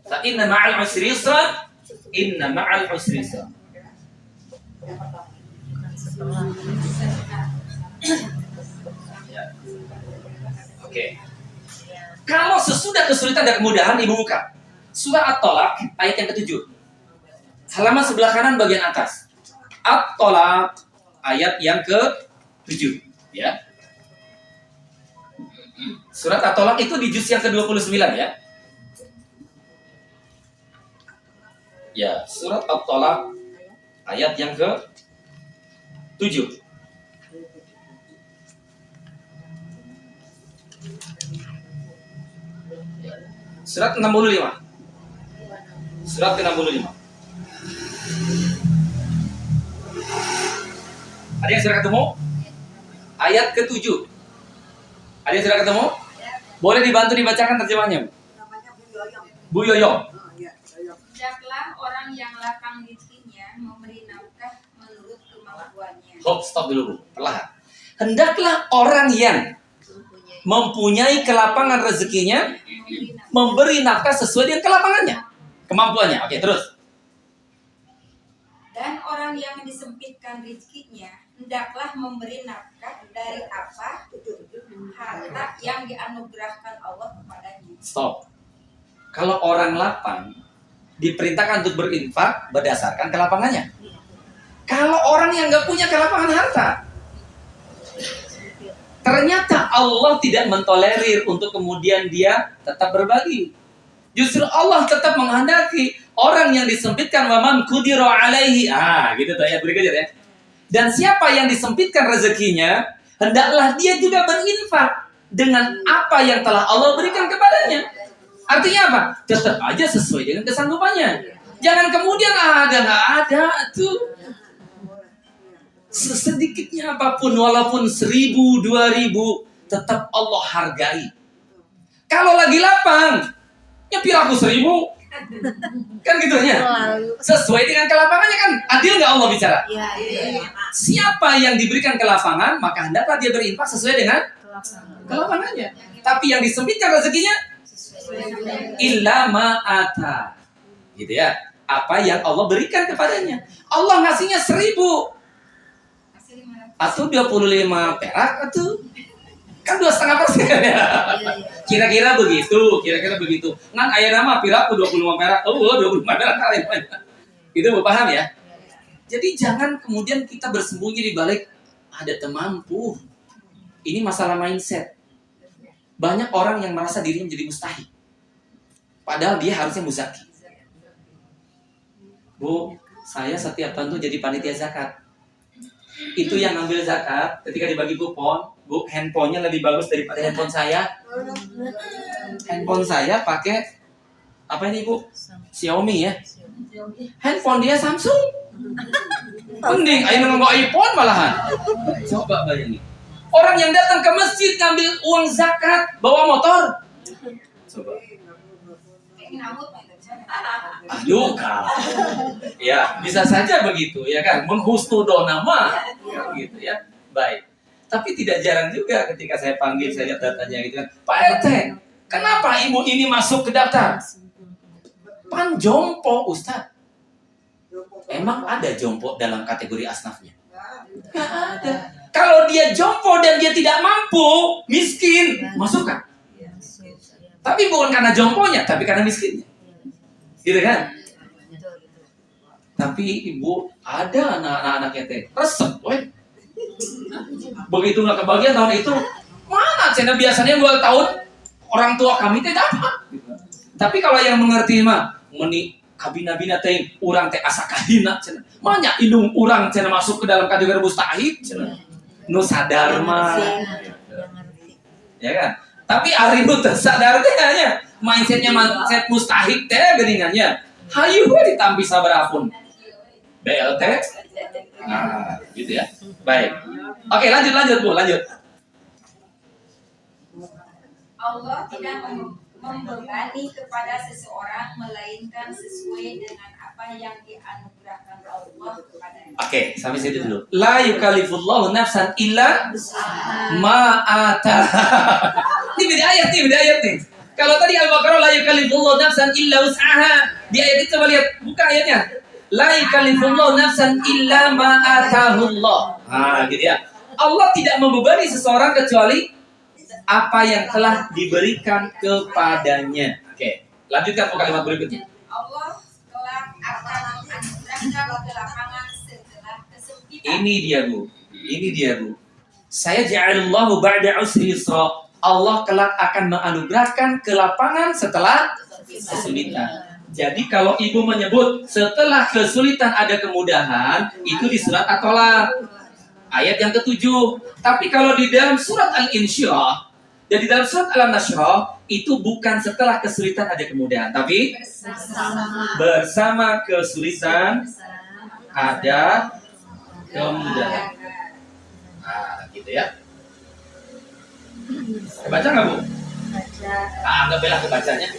Fa inna ma'al usri yusra, inna ma'al usri yusra. Oke. Kalau sesudah kesulitan dan kemudahan, ibu buka surah At-Tolak ayat yang ke-7. Halaman sebelah kanan bagian atas. At-Tolak ayat yang ke-7, ya. Surat At-Tolak itu di juz yang ke-29 ya. Ya, surat At-Tolak ayat yang ke-7. Surat 65. Surat ke-65. Ada yang sudah ketemu? Ayat ke-7. Ada yang sudah ketemu? Boleh dibantu dibacakan terjemahnya, Bu Yoyo. Hendaklah orang yang lapang rezekinya memberi nafkah menurut kemampuannya. Stop dulu, Bu. Perlahan. Hendaklah orang yang mempunyai kelapangan rezekinya memberi nafkah sesuai dengan kelapangannya, kemampuannya. Oke, terus. Dan orang yang disempitkan rezekinya hendaklah memberi nafkah dari apa harta yang dianugerahkan Allah kepadanya. Stop. Kalau orang lapang diperintahkan untuk berinfak berdasarkan kelapangannya. Kalau orang yang nggak punya kelapangan harta, ternyata Allah tidak mentolerir untuk kemudian dia tetap berbagi. Justru Allah tetap menghendaki orang yang disempitkan waman qudira alaihi. Gitu tuh ayat berikutnya ya. Dan siapa yang disempitkan rezekinya, hendaklah dia juga berinfak dengan apa yang telah Allah berikan kepadanya. Artinya apa? Tetap aja sesuai dengan kesanggupannya. Jangan kemudian nggak ada tuh. Sedikitnya apapun, walaupun 1.000, 2.000, tetap Allah hargai. Kalau lagi lapang, nyepir aku 1.000, kan gitu ya. Sesuai dengan kelapangannya kan, adil nggak Allah bicara? Siapa yang diberikan kelapangan, maka hendaklah dia berinfak sesuai dengan kelapangannya. Tapi yang disempitkan rezekinya, illa ma'ata, gitu ya. Apa yang Allah berikan kepadanya. Allah ngasihnya 1.000. Atau 25 perak atau Kan 2,5% ya. Kira-kira begitu. Ngan aya nama piraku 25 perak. Oh, 25 perak kali. Itu mau paham ya? Jadi jangan kemudian kita bersembunyi di balik ada temampu. Ini masalah mindset. Banyak orang yang merasa dirinya menjadi mustahil. Padahal dia harusnya muzaki. Bu, saya setiap tahun tuh jadi panitia zakat. Itu yang ngambil zakat, ketika dibagi kupon, Bu, handphonenya lebih bagus daripada handphone saya. Handphone saya pakai apa ini, Bu? Xiaomi ya. Handphone dia Samsung. Mending ayo ngomong iPhone malahan. Coba bayangin. Orang yang datang ke masjid ngambil uang zakat, bawa motor. Coba. Aduh, Kak. Ya, bisa saja begitu, ya kan? Menghusnudon nama, gitu ya. Baik. Tapi tidak jarang juga ketika saya panggil, saya lihat datanya gitu kan. Pak RT, kenapa ibu ini masuk ke daftar? Pan jompo, Ustaz. Emang ada jompo dalam kategori asnafnya? Nggak ada. Kalau dia jompo dan dia tidak mampu, miskin, masukkan. Tapi bukan karena jomponya, tapi karena miskinnya. Gitu kan? Tapi ibu ada anak-anaknya teh resep, weh. Begitu nggak kebagian tahun itu, mana channel biasanya 2 tahun orang tua kami teh dapat. Tapi kalau yang mengerti mah, meni kabina-bina teh urang teh asa kahina cenah. Manya indung urang cenah masuk ke dalam kategori mustahil cenah. Nu sadar mah. Ya kan? Tapi ari nu teu sadar teh nya mindsetnya mindset mustahil teh geuningannya. Hayu we ditampi sabarapun. BLT. Nah, gitu ya. Baik. Oke, lanjut Bu, lanjut. Allah tidak membebani kepada seseorang melainkan sesuai dengan apa yang dianugerahkan Allah kepadanya. Oke, sampai situ dulu. La yukallifullahu nafsan illa ma ataha. Ini beda ayat nih. Kalau tadi Al-Baqarah la yukallifullahu nafsan illa wus'aha. Di ayat itu coba lihat, buka ayatnya. La yukallifullahu nafsan illa ma atahullah. Nah, gitu ya. Allah tidak membebani seseorang kecuali apa yang telah diberikan kepadanya. Oke, lanjutkan ke kalimat berikutnya. Allah kelak akan menganugerahkan kelapangan setelah kesempitan. Ini dia Bu. Saya ja'alallahu ba'da usri yusra. Allah kelak akan menganugerahkan kelapangan setelah kesulitan. Jadi kalau ibu menyebut setelah kesulitan ada kemudahan, itu di surat At-Tolaq ayat yang ke-7. Tapi kalau di dalam surat Al-Insyirah dan di dalam surat Al-Nashrah itu bukan setelah kesulitan ada kemudahan, tapi bersama kesulitan ada kemudahan. Nah, gitu ya. Kebaca nggak Bu? Nggak belah kebacanya.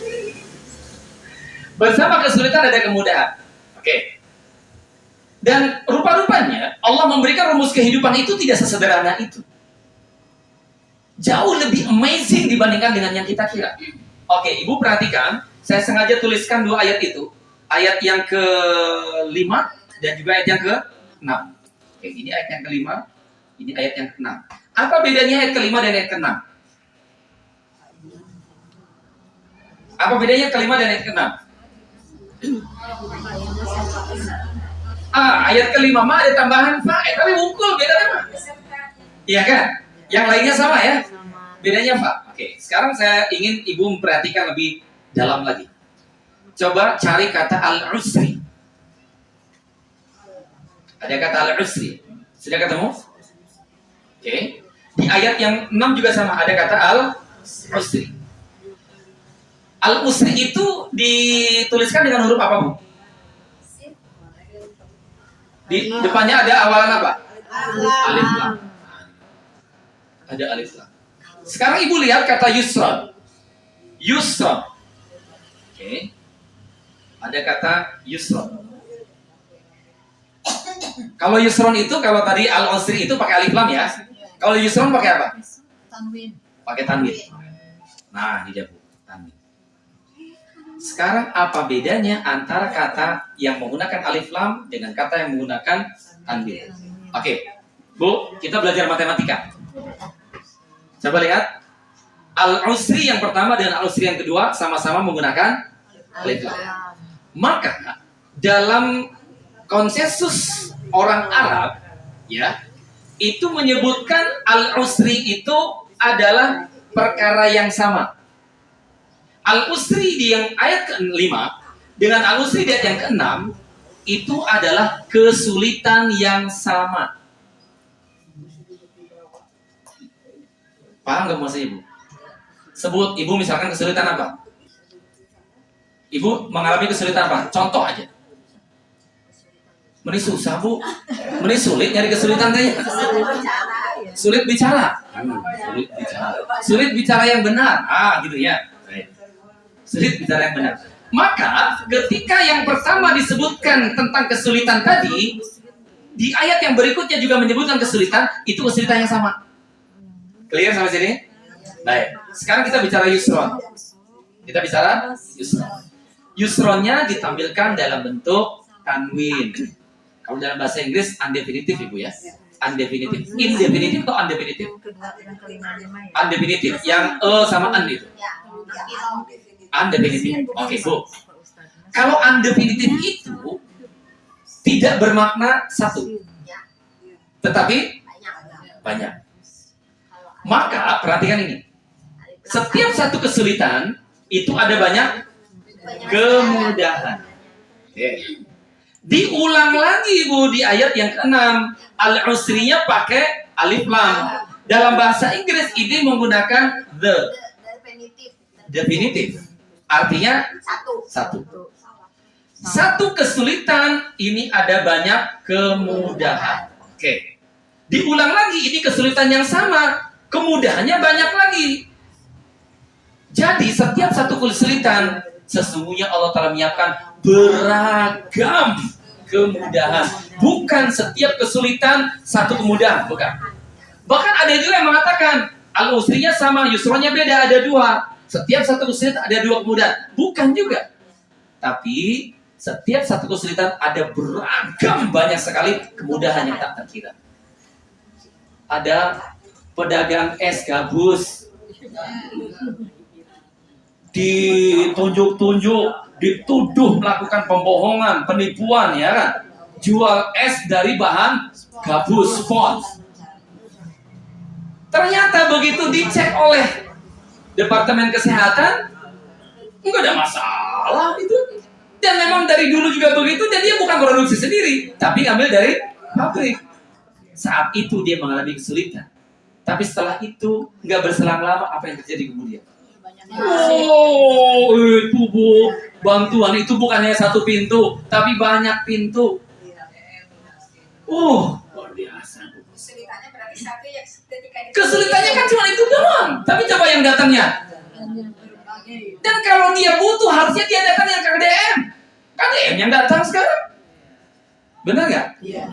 Bersama kesulitan ada kemudahan. Oke. Dan rupa-rupanya Allah memberikan rumus kehidupan itu tidak sesederhana itu. Jauh lebih amazing dibandingkan dengan yang kita kira. Oke, Ibu perhatikan. Saya sengaja tuliskan 2 ayat itu. Ayat yang ke-5 dan juga ayat yang ke-6. Oke, ini ayat yang ke-5. Ini ayat yang ke-6. Apa bedanya ayat ke-5 dan ayat ke-6? Apa bedanya ke-5 dan ayat ke-6? Ayat ke-5 mah ada tambahan fa, tapi wungkul bedanya mah. Iya kan? Yang lainnya sama ya? Bedanya fa. Oke, sekarang saya ingin Ibu memperhatikan lebih dalam lagi. Coba cari kata al-usri. Ada kata al-usri. Sudah ketemu? Oke. Di ayat yang 6 juga sama, ada kata al-usri. Al-usri itu dituliskan dengan huruf apa, Bu? Di depannya ada awalan apa? Alif lam. Ada alif lam. Sekarang Ibu lihat kata yusra. Yusra. Oke. Ada kata yusra. Kalau yusron itu, kalau tadi al-usri itu pakai alif lam ya. Kalau yusron pakai apa? Tanwin. Pakai tanwin. Nah, ini dia Bu, tanwin. Sekarang apa bedanya antara kata yang menggunakan alif lam dengan kata yang menggunakan tanwin? Oke, Bu, kita belajar matematika. Coba lihat. Al-usri yang pertama dengan al-usri yang kedua sama-sama menggunakan alif lam. Maka dalam konsensus orang Arab ya, itu menyebutkan al-usri itu adalah perkara yang sama. Al-usri di yang ayat ke-5 dengan al-usri di ayat yang ke-6 itu adalah kesulitan yang sama. Paham nggak maksud ibu? Sebut ibu misalkan kesulitan apa? Ibu mengalami kesulitan apa? Contoh aja. Meni susah bu, meni sulit nyari kesulitan tanya. Sulit bicara. Sulit bicara yang benar. Gitu ya. Sulit bicara yang benar. Maka ketika yang pertama disebutkan tentang kesulitan tadi, di ayat yang berikutnya juga menyebutkan kesulitan, itu kesulitan yang sama. Clear sampai sini? Baik. Sekarang kita bicara yusron. Kita bicara yusron. Yusronnya ditampilkan dalam bentuk tanwin. Kalau dalam bahasa Inggris undefinitive ibu ya. Undefinitive. Indefinitive atau undefinitive? Undefinitive. Yang sama an itu. Undefinitive. Oke bu. Kalau undefinitive itu tidak bermakna satu, tetapi banyak. Maka perhatikan ini. Setiap satu kesulitan itu ada banyak kemudahan. Diulang lagi bu di ayat yang ke-6. Al-usrinya pakai alif lam. Dalam bahasa Inggris ini menggunakan the definitive. Artinya satu. Satu kesulitan ini ada banyak kemudahan. Oke. Diulang lagi ini kesulitan yang sama, kemudahannya banyak lagi. Jadi setiap satu kesulitan sesungguhnya Allah telah menyiapkan beragam kemudahan. Bukan setiap kesulitan satu kemudahan, bukan. Bahkan ada juga yang mengatakan al-usrinya sama, yusronnya beda, ada dua. Setiap satu kesulitan ada dua kemudahan. Bukan juga. Tapi setiap satu kesulitan ada beragam banyak sekali kemudahan yang tak terkira. Ada pedagang es gabus, ditunjuk-tunjuk, dituduh melakukan pembohongan, penipuan, ya kan? Jual es dari bahan gabus, fons. Ternyata begitu dicek oleh Departemen Kesehatan, nggak ada masalah itu. Dan memang dari dulu juga begitu, dan dia bukan produksi sendiri, tapi ambil dari pabrik. Saat itu dia mengalami kesulitan. Tapi setelah itu, nggak berselang lama, apa yang terjadi kemudian? Oh, itu bu, bantuan itu bukan hanya satu pintu, tapi banyak pintu. Luar biasa. Kesulitannya berarti satu yang ketika Kesulitannya kan cuma itu doang, tapi coba yang datangnya. Dan kalau dia butuh, harusnya dia datang yang KDM. KDM yang datang sekarang. Benar nggak? Iya.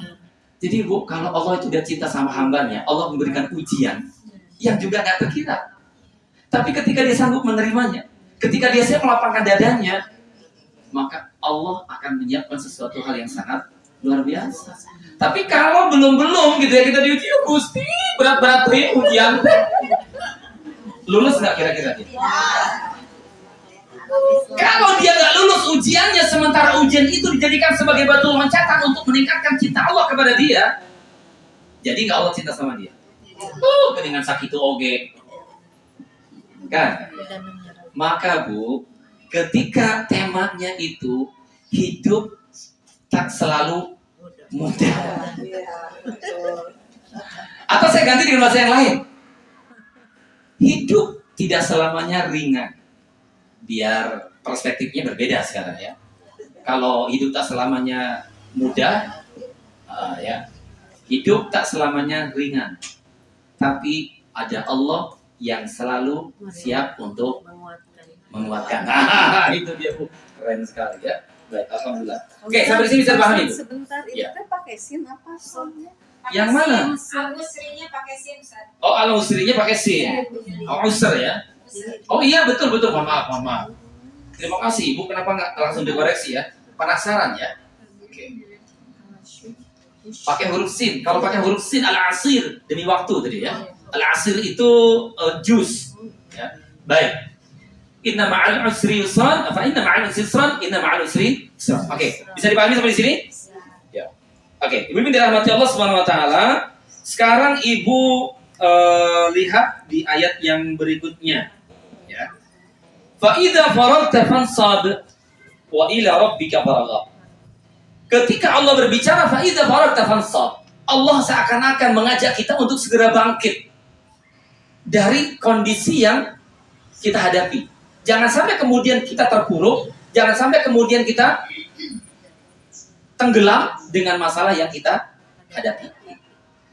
Jadi bu, kalau Allah itu dia cinta sama hambanya, Allah memberikan ujian yang juga nggak terkira. Tapi ketika dia sanggup menerimanya, ketika dia siap melapangkan dadanya, maka Allah akan menyiapkan sesuatu hal yang sangat luar biasa. Tapi kalau belum gitu ya, kita diuji, Gusti berat-berat nih ujian. Lulus nggak kira-kira dia? Kalau dia nggak lulus ujiannya, sementara ujian itu dijadikan sebagai batu loncatan untuk meningkatkan cinta Allah kepada dia, jadi nggak Allah cinta sama dia. Dengan sakit itu oge. Kan? Maka bu, ketika temanya itu hidup tak selalu mudah. Atau saya ganti dengan bahasa yang lain. Hidup tidak selamanya ringan. Biar perspektifnya berbeda sekarang ya. Kalau hidup tak selamanya mudah, ya, hidup tak selamanya ringan. Tapi ada Allah yang selalu siap untuk menguatkan. Itu dia bu, keren sekali ya. Baik, alhamdulillah. Oke, sampai sini bisa paham ibu. Sebentar, itu Ya. kan pakai sin apa sonnya? Yang mana? Al-usrinya pakai sin, Ustaz. Oh, al-usrinya pakai sin. Oh, usr ya. Oh iya, betul. Mohon maaf. Terima kasih ibu. Kenapa nggak langsung dikoreksi ya? Penasaran ya. Oke. Pakai huruf sin. Kalau pakai huruf sin al-asir demi waktu tadi ya. Al-asir itu jus. Ya. Baik. Inna ma'al usri yusran, fa inna ma'al usri yusran, inna ma'al usri yusran. Oke, bisa dipahami sampai di sini? Ya. Oke, Ibu dirahmati Allah Subhanahu wa taala. Sekarang Ibu lihat di ayat yang berikutnya. Ya. Fa idza faragta fansab wa ila rabbika farghab. Ketika Allah berbicara fa idza faragta fansab, Allah seakan-akan mengajak kita untuk segera bangkit dari kondisi yang kita hadapi. Jangan sampai kemudian kita terpuruk, jangan sampai kemudian kita tenggelam dengan masalah yang kita hadapi.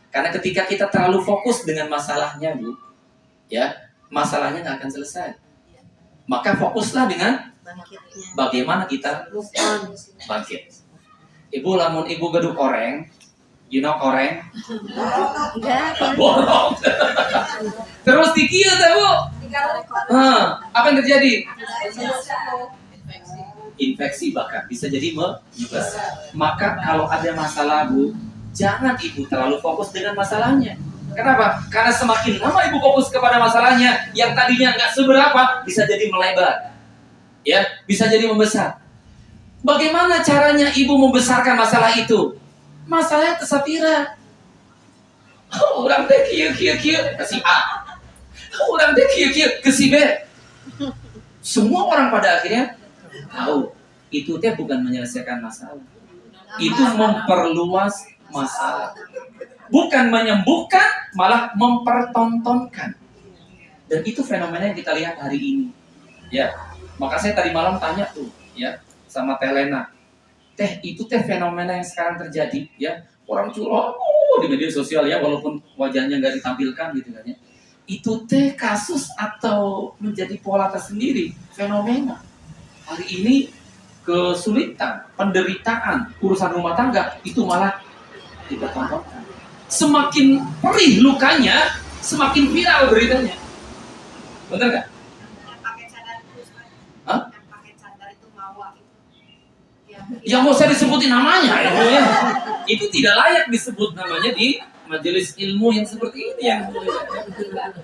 Karena ketika kita terlalu fokus dengan masalahnya, Bu, ya, masalahnya nggak akan selesai. Maka fokuslah dengan bagaimana kita bangkit. Ibu, lamun Ibu geduk koreng, you know koreng? Borong. Terus dikieu teh, Bu. Apa yang terjadi? Infeksi bahkan bisa jadi menyebar. Maka kalau ada masalah, Bu, jangan Ibu terlalu fokus dengan masalahnya. Kenapa? Karena semakin lama Ibu fokus kepada masalahnya yang tadinya nggak seberapa, bisa jadi melebar, ya, bisa jadi membesar. Bagaimana caranya Ibu membesarkan masalah itu? Masalahnya tersapira. Orang teh kieu ke si A. Orang teh kieu ke si B. Semua orang pada akhirnya tahu itu teh bukan menyelesaikan masalah. Itu memperluas masalah. Bukan menyembuhkan, malah mempertontonkan. Dan itu fenomena yang kita lihat hari ini. Ya. Maka saya tadi malam tanya tuh, ya, sama Teh Lena. Teh, itu teh fenomena yang sekarang terjadi, ya. Orang curhat di media sosial, ya, walaupun wajahnya nggak ditampilkan gitu kan, ya. Itu teh kasus atau menjadi pola tersendiri, fenomena. Hari ini kesulitan, penderitaan, urusan rumah tangga itu malah dipertontonkan. Semakin perih lukanya, semakin viral beritanya. Benar nggak? Yang pakai cadar itu, Hah? yang pakai cadar itu mawar itu. Yang mau saya disebutin namanya, ya. Itu tidak layak disebut namanya di majelis ilmu yang seperti ini. Yang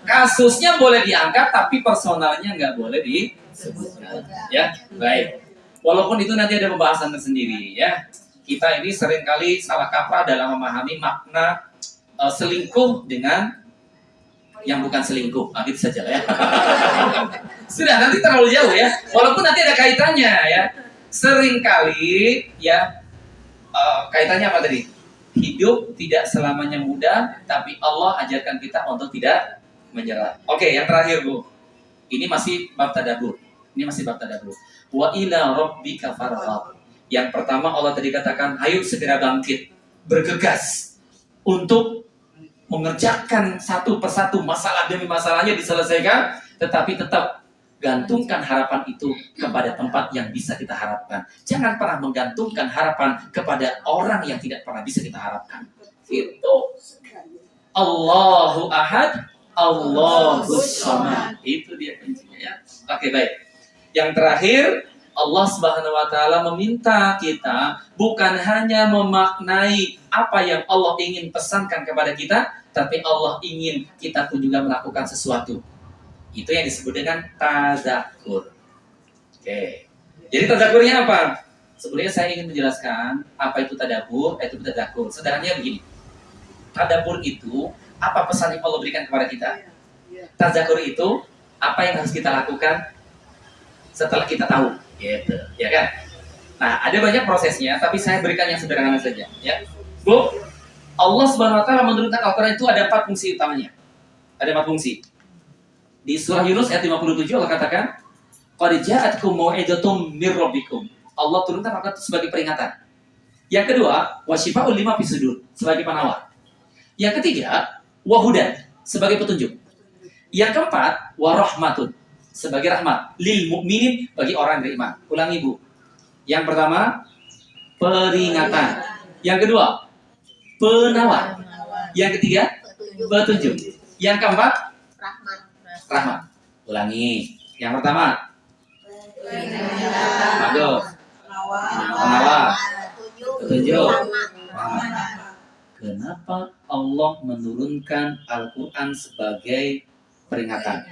kasusnya boleh diangkat, tapi personalnya nggak boleh disebutkan. Ya, baik. Walaupun itu nanti ada pembahasan tersendiri, ya. Kita ini seringkali salah kaprah dalam memahami makna selingkuh dengan yang bukan selingkuh. Nah, gitu saja ya. Sudah, nanti terlalu jauh ya. Walaupun nanti ada kaitannya ya. Seringkali ya kaitannya apa tadi? Hidup tidak selamanya mudah, tapi Allah ajarkan kita untuk tidak menyerah. Oke, yang terakhir, Bu. Ini masih bab tadabbur. Wa ila rabbika farghab. Yang pertama Allah tadi katakan, ayo segera bangkit, bergegas untuk mengerjakan satu persatu masalah demi masalahnya diselesaikan, tetapi tetap gantungkan harapan itu kepada tempat yang bisa kita harapkan. Jangan pernah menggantungkan harapan kepada orang yang tidak pernah bisa kita harapkan. Itu Allahu Ahad, Allahus Samad. Itu dia kuncinya, ya. Oke, baik. Yang terakhir, Allah Subhanahu wa taala meminta kita bukan hanya memaknai apa yang Allah ingin pesankan kepada kita, tapi Allah ingin kita pun juga melakukan sesuatu. Itu yang disebut dengan tadzakur. Oke. Jadi tadzakurnya apa? Sebenarnya saya ingin menjelaskan apa itu tadabbur, itu tadzakur. Sederhananya begini. Tadabbur itu apa pesan yang Allah berikan kepada kita? Tadzakur itu apa yang harus kita lakukan setelah kita tahu, gitu, ya kan? Nah, ada banyak prosesnya, tapi saya berikan yang sederhana saja, ya. Bu, Allah Subhanahu wa taala menurunkan Al-Qur'an itu ada 4 fungsi utamanya. Ada 4 fungsi. Di surah Yunus ayat 57 Allah katakan, "Qad ja'atkum mau'izatum mir rabbikum." Allah turunkan Al-Qur'an itu sebagai peringatan. Yang kedua, wa syifaa'un lima fis sudur, sebagai penawar. Yang ketiga, wa hudan, sebagai petunjuk. Yang keempat, wa rahmatun, sebagai rahmat lil mukminin, bagi orang yang beriman. Ulangi, Bu. Yang pertama, peringatan. Yang kedua, penawar. Yang ketiga, petunjuk. Yang keempat, rahmat. Ulangi. Yang pertama, bagus. Penawar. Petunjuk. Rahmat. Kenapa Allah menurunkan Al-Quran sebagai peringatan?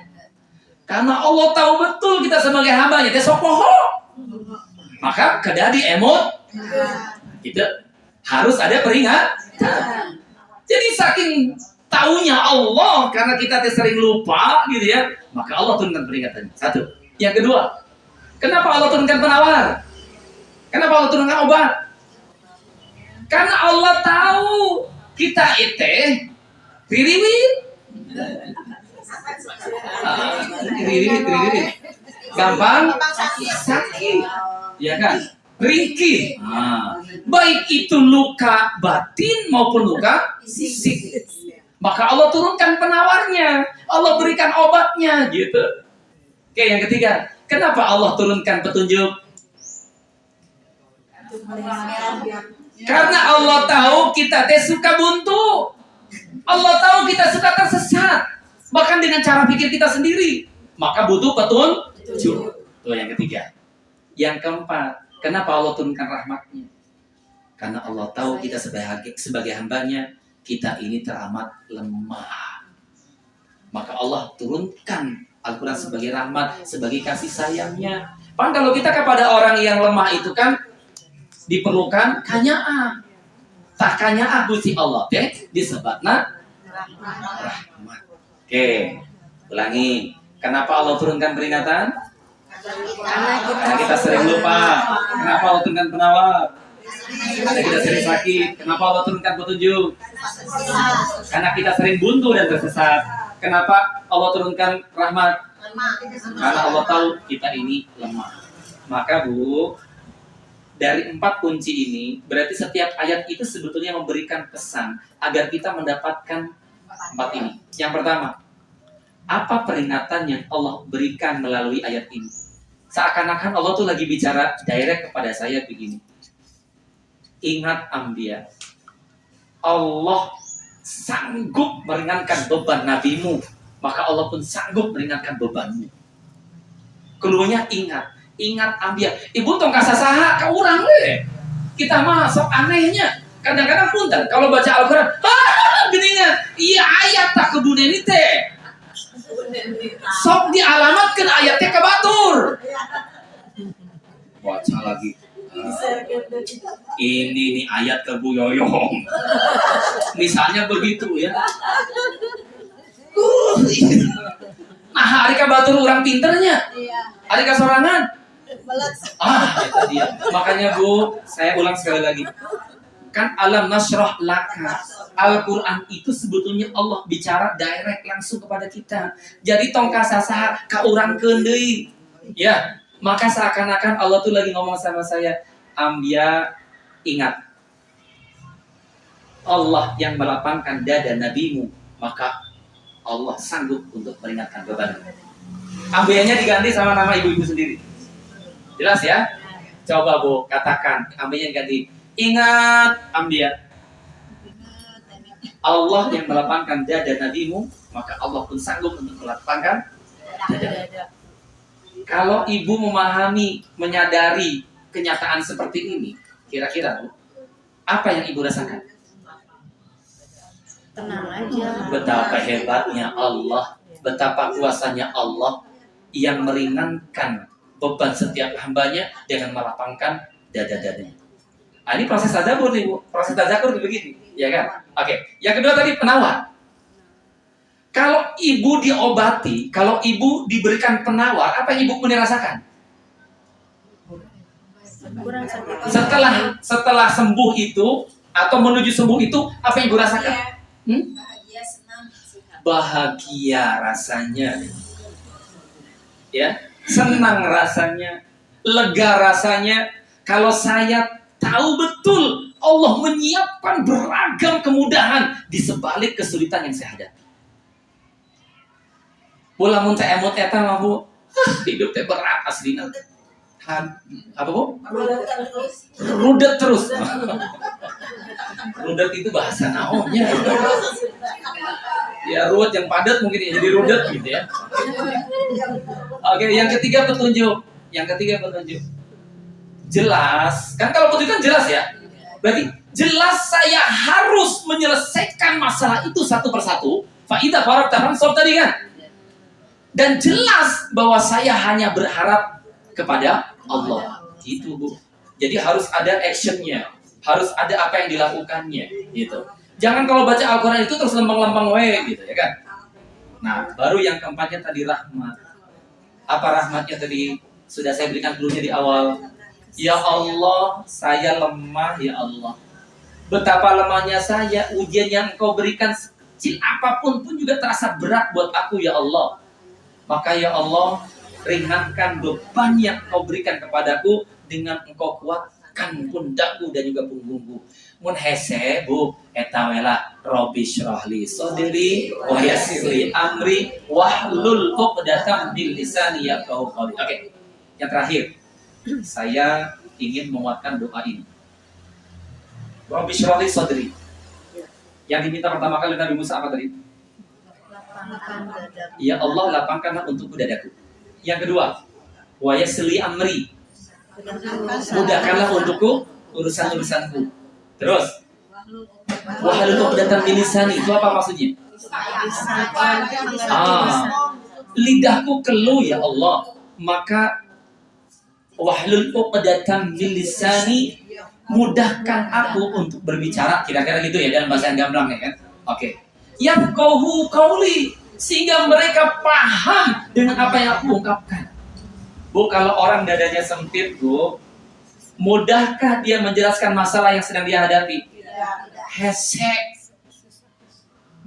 Karena Allah tahu betul kita sebagai hambanya, dia sopoho. Maka kedadi emot, kita harus ada peringatan. Jadi saking taunya Allah, karena kita sering lupa gitu ya, maka Allah turunkan peringatan. Satu. Yang kedua, kenapa Allah turunkan penawar? Kenapa Allah turunkan obat? Karena Allah tahu kita ririwit. Ririwit. Gampang sakit. Ya kan? Ringkih. Baik itu luka batin maupun luka fisik. Maka Allah turunkan penawarnya. Allah berikan obatnya gitu. Oke, yang ketiga, kenapa Allah turunkan petunjuk? Karena Allah tahu kita suka buntu. Allah tahu kita suka tersesat. Bahkan dengan cara pikir kita sendiri. Maka butuh petunjuk. Itu yang ketiga. Yang keempat, kenapa Allah turunkan rahmatnya? Karena Allah tahu kita sebagai hambanya, kita ini teramat lemah. Maka Allah turunkan Al-Quran sebagai rahmat, sebagai kasih sayangnya. Pan kalau kita kepada orang yang lemah itu kan diperlukan kanyaah. Tak kanyaah Gusti Allah teh disebutna rahmat. Oke, ulangi. Kenapa Allah turunkan peringatan? Karena kita sering lupa. Kenapa Allah turunkan penawar? Karena kita sering sakit. Kenapa Allah turunkan petunjuk? Karena kita sering buntu dan tersesat. Kenapa Allah turunkan rahmat? Karena Allah tahu kita ini lemah. Maka Bu, dari 4 kunci ini, berarti setiap ayat itu sebetulnya memberikan pesan agar kita mendapatkan 4 ini. Yang pertama, apa peringatan yang Allah berikan melalui ayat ini? Seakan-akan Allah tuh lagi bicara direct kepada saya begini. Ingat Anbiya, Allah sanggup meringankan beban nabimu, maka Allah pun sanggup meringankan bebanmu. Keluarnya ingat Anbiya. Ibu tong kasasaha ka urang we. Kita mah sok anehnya. Kadang-kadang punten kalau baca Al-Qur'an, geningan, iya ayat tak kebuneni teh. Sok dialamatkan ayatnya ke batur. Baca lagi. Ini nih ayat ke Bu Yoyong. Misalnya begitu ya. Nah, hari ke batur orang pinternya. Hari ke sorangan. Itu dia. Makanya Bu, saya ulang sekali lagi. Kan alam nasrah laka. Al-Quran itu sebetulnya Allah bicara direct langsung kepada kita. Jadi tong kasasaha ka urang keundeuy. Ya, maka seakan-akan Allah tuh lagi ngomong sama saya, Anbiya, ingat. Allah yang melapangkan dada nabimu, maka Allah sanggup untuk meringankan beban. Anbiyanya diganti sama nama ibu-ibu sendiri. Jelas ya? Coba Bu, katakan Anbiyanya ganti. Ingat Anbiya, Allah yang melapangkan dada nabimu, maka Allah pun sanggup untuk melapangkan dada. Kalau ibu memahami, menyadari kenyataan seperti ini, kira-kira apa yang ibu rasakan? Tenang aja. Betapa hebatnya Allah, betapa kuasanya Allah yang meringankan beban setiap hambanya dengan melapangkan dada-dadanya. Nah, ini proses tadabbur nih Bu, proses tadzakur begini, ya kan? Oke, yang kedua tadi penawar. Kalau ibu diobati, kalau ibu diberikan penawar, apa yang ibu punya rasakan? Kurang sakit. Setelah sembuh itu atau menuju sembuh itu, apa yang ibu rasakan? Bahagia, senang, sehat. Bahagia rasanya, ya, senang rasanya, lega rasanya. Kalau saya tahu betul Allah menyiapkan beragam kemudahan di sebalik kesulitan yang saya hadapi. Pula mun teh emot eta mah Bu, hidup teh berat aslina. Apa Bu? Rudet terus. Rudet itu bahasa naonnya. Ya ruwet yang padat mungkin jadi rudet gitu ya. Oke, yang ketiga petunjuk. Jelas, kan kalau petunjuk kan jelas ya. Berarti jelas saya harus menyelesaikan masalah itu satu persatu. Fa'idha faragta fansab tadi kan. Dan jelas bahwa saya hanya berharap kepada Allah. Itu Bu. Jadi harus ada actionnya, harus ada apa yang dilakukannya, gitu. Jangan kalau baca Al-Quran itu terus lempeng-lempeng gitu, ya kan? Nah, baru yang keempatnya tadi rahmat. Apa rahmatnya tadi? Sudah saya berikan dulunya di awal. Ya Allah, saya lemah ya Allah. Betapa lemahnya saya, ujian yang Engkau berikan kecil apapun pun juga terasa berat buat aku ya Allah. Maka ya Allah, ringankan beban yang Engkau berikan kepadaku dengan Engkau kuatkan pundakku dan juga punggungku. Mun hese Bu, eta wela Rabbi syrahli sadri wa yassirli amri wahlul 'uqdatam min lisani yafqahu qawli. Oke. Yang terakhir, saya ingin menguatkan doa ini. Rabbi syrahli sadri. Yang diminta pertama kali Nabi Musa apa tadi? Ya Allah, lapangkanlah untukku dadaku. Yang kedua, wa yassirli amri. Mudahkanlah untukku urusan-urusanku. Terus, wahlul 'uqdatam min lisani. Itu apa maksudnya? Lidahku keluh ya Allah, maka wahlul 'uqdatam min lisani, mudahkan aku untuk berbicara. Kira-kira gitu ya dalam bahasa yang gamblang ya kan? Oke. Yafqahu qawli, sehingga mereka paham dengan apa yang aku ungkapkan. Bu, kalau orang dadanya sempit, Bu, mudahkah dia menjelaskan masalah yang sedang dia hadapi? Hesek.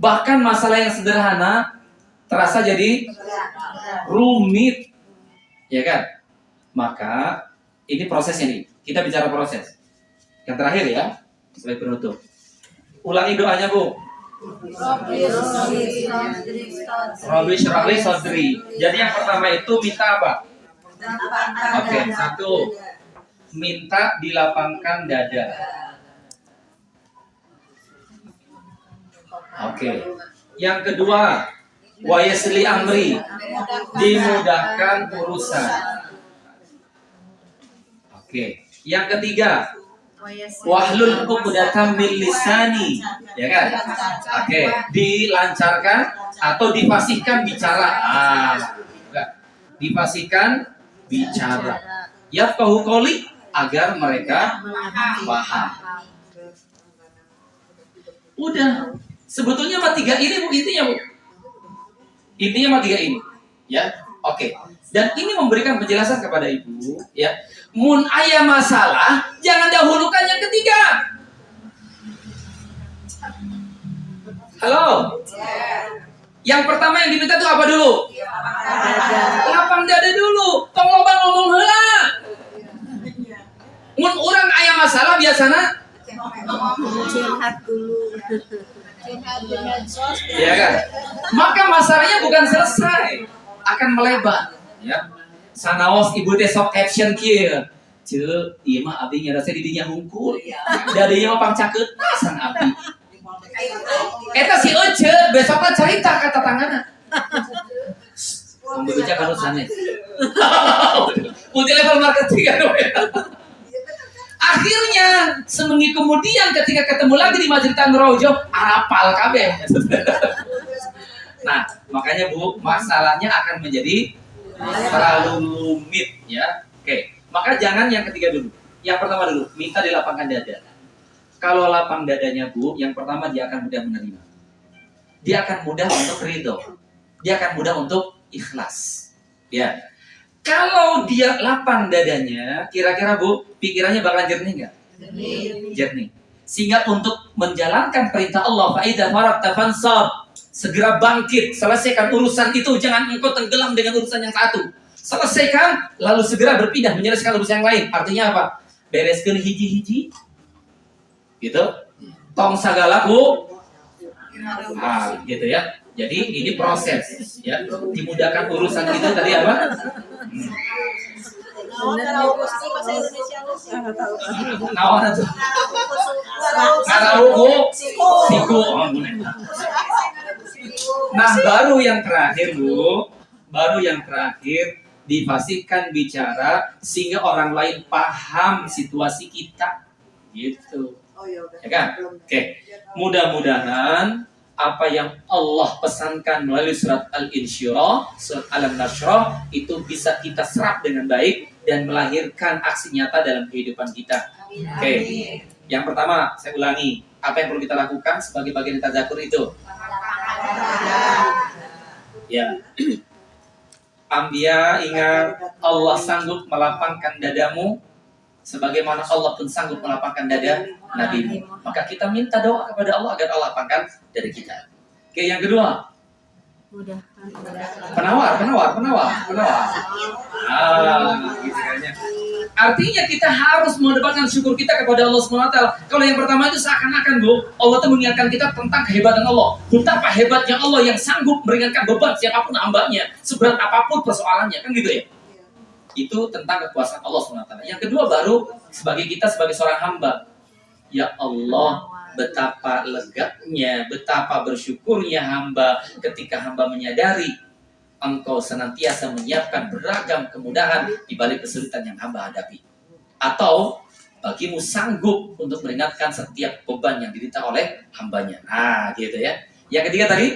Bahkan masalah yang sederhana terasa jadi rumit. Ya kan? Maka ini prosesnya nih. Kita bicara proses. Yang terakhir ya, sebagai penutup. Ulangi doanya, Bu. Rabbi syrahli sadri. Jadi yang pertama itu minta apa? Oke, satu. Minta dilapangkan dada. Oke. Yang kedua, wa yassirli amri. Dimudahkan urusan. Oke. Yang ketiga, wahlul 'uqdatam min lisani, ya kan? Oke, dilancarkan atau difasihkan bicara. Difasihkan bicara. Yafqahu qawli, agar mereka paham. Udah. Sebetulnya mah tiga ini Bu, intinya Bu. Intinya mah tiga ini. Ya. Oke. Dan ini memberikan penjelasan kepada Ibu, ya. Mun aya masalah, jangan dahulukan yang ketiga. Halo. Yang pertama yang diminta itu apa dulu? Lapang dada dulu. Tong loba ngomong heula. Mun urang aya masalah biasana curhat dulu. ya kan? Maka masalahnya bukan selesai, akan melebar, ya. Sanaos ibu teh sok caption kieu. Ceu, ieu mah abdi ngarasa di dinya hungkul. Da dinya mah pangcakeutna sang abdi. Eta si Ece besoknya cerita ke tetanggana. Membaca kan sanes. Multi level marketing kan. Akhirnya seminggu kemudian ketika ketemu lagi di Masjid Tangrojo, arapal kabeh. Nah, makanya Bu, masalahnya akan menjadi terlalu rumit ya. Oke, maka jangan yang ketiga dulu. Yang pertama dulu, minta dilapangkan dada. Kalau lapang dadanya Bu, yang pertama dia akan mudah menerima. Dia akan mudah untuk ridho. Dia akan mudah untuk ikhlas. Ya. Kalau dia lapang dadanya, kira-kira Bu, pikirannya bakal jernih nggak? Jernih. Sehingga untuk menjalankan perintah Allah, fa'idha faragta fansab, segera bangkit, selesaikan urusan itu, jangan engkau tenggelam dengan urusan yang satu. Selesaikan, lalu segera berpindah menyelesaikan urusan yang lain. Artinya apa? Bereskeun hiji-hiji, gitu. Tong sagala Bu. Gitu ya. Jadi ini proses, ya. Dimudahkan urusan itu tadi apa? Naon atuh? Ngarauhu siku. Nah, baru yang terakhir Bu, baru yang terakhir difasihkan bicara sehingga orang lain paham situasi kita, gitu. Oh ya udah. Ya kan? Belum. Oke. Mudah-mudahan apa yang Allah pesankan melalui surat Al-Insyirah, surat Al-Nashrah itu bisa kita serap dengan baik dan melahirkan aksi nyata dalam kehidupan kita. Oke. Yang pertama, saya ulangi, apa yang perlu kita lakukan sebagai bagian tazakur itu? Ya. Anbiya, ingat, Allah sanggup melapangkan dadamu sebagaimana Allah pun sanggup melapangkan dada Nabi. Maka kita minta doa kepada Allah agar Allah lapangkan dada kita. Oke, yang kedua, penawar. Artinya kita harus mendebarkan syukur kita kepada Allah SWT. Kalau yang pertama itu seakan-akan Allah itu mengingatkan kita tentang kehebatan Allah. Betapa hebatnya Allah yang sanggup meringankan beban siapapun hambanya, seberat apapun persoalannya, kan gitu ya. Itu tentang kekuasaan Allah SWT. Yang kedua baru sebagai kita sebagai seorang hamba. Ya Allah, betapa leganya, betapa bersyukurnya hamba ketika hamba menyadari Engkau senantiasa menyiapkan beragam kemudahan di balik kesulitan yang hamba hadapi. Atau bagimu sanggup untuk meringankan setiap beban yang diderita oleh hambanya. Nah, gitu ya. Yang ketiga tadi,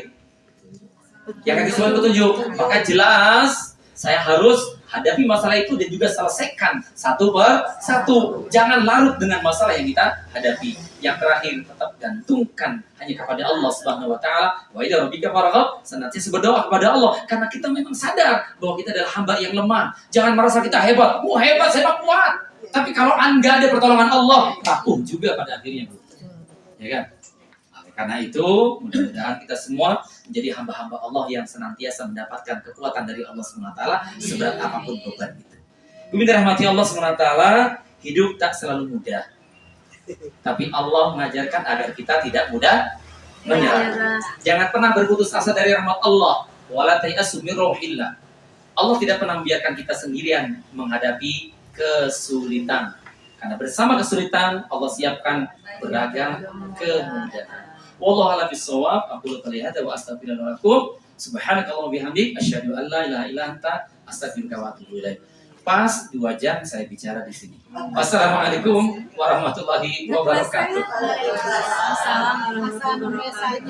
yang kedua petunjuk. Maka jelas saya harus hadapi masalah itu dan juga selesaikan satu per satu. Jangan larut dengan masalah yang kita hadapi. Yang terakhir, tetap gantungkan hanya kepada Allah Subhanahu wa taala. Wa ila rabbika farghab, senantiasa berdoa kepada Allah karena kita memang sadar bahwa kita adalah hamba yang lemah. Jangan merasa kita hebat. Hebat, saya kuat. Tapi kalau enggak ada pertolongan Allah, rapuh juga pada akhirnya, Bu. Ya kan? Karena itu, mudah-mudahan kita semua menjadi hamba-hamba Allah yang senantiasa mendapatkan kekuatan dari Allah SWT seberat apapun beban itu. Bumi dirahmati Allah SWT, hidup tak selalu mudah. Tapi Allah mengajarkan agar kita tidak mudah menyerah. Jangan pernah berputus asa dari rahmat Allah. Wala tayasu min rauhillah. Allah tidak pernah membiarkan kita sendirian menghadapi kesulitan. Karena bersama kesulitan, Allah siapkan beragam kemudahan. Wallahu a'lam bishawab. Aku hadza wa astaghfirullaha lakum. Subhanakallahumma bihamdik asyhadu an la ilaha illa anta astaghfiruka wa atubu ilaik. Pas 2 jam saya bicara di sini. Wassalamualaikum warahmatullahi wabarakatuh. Assalamualaikum warahmatullahi wabarakatuh.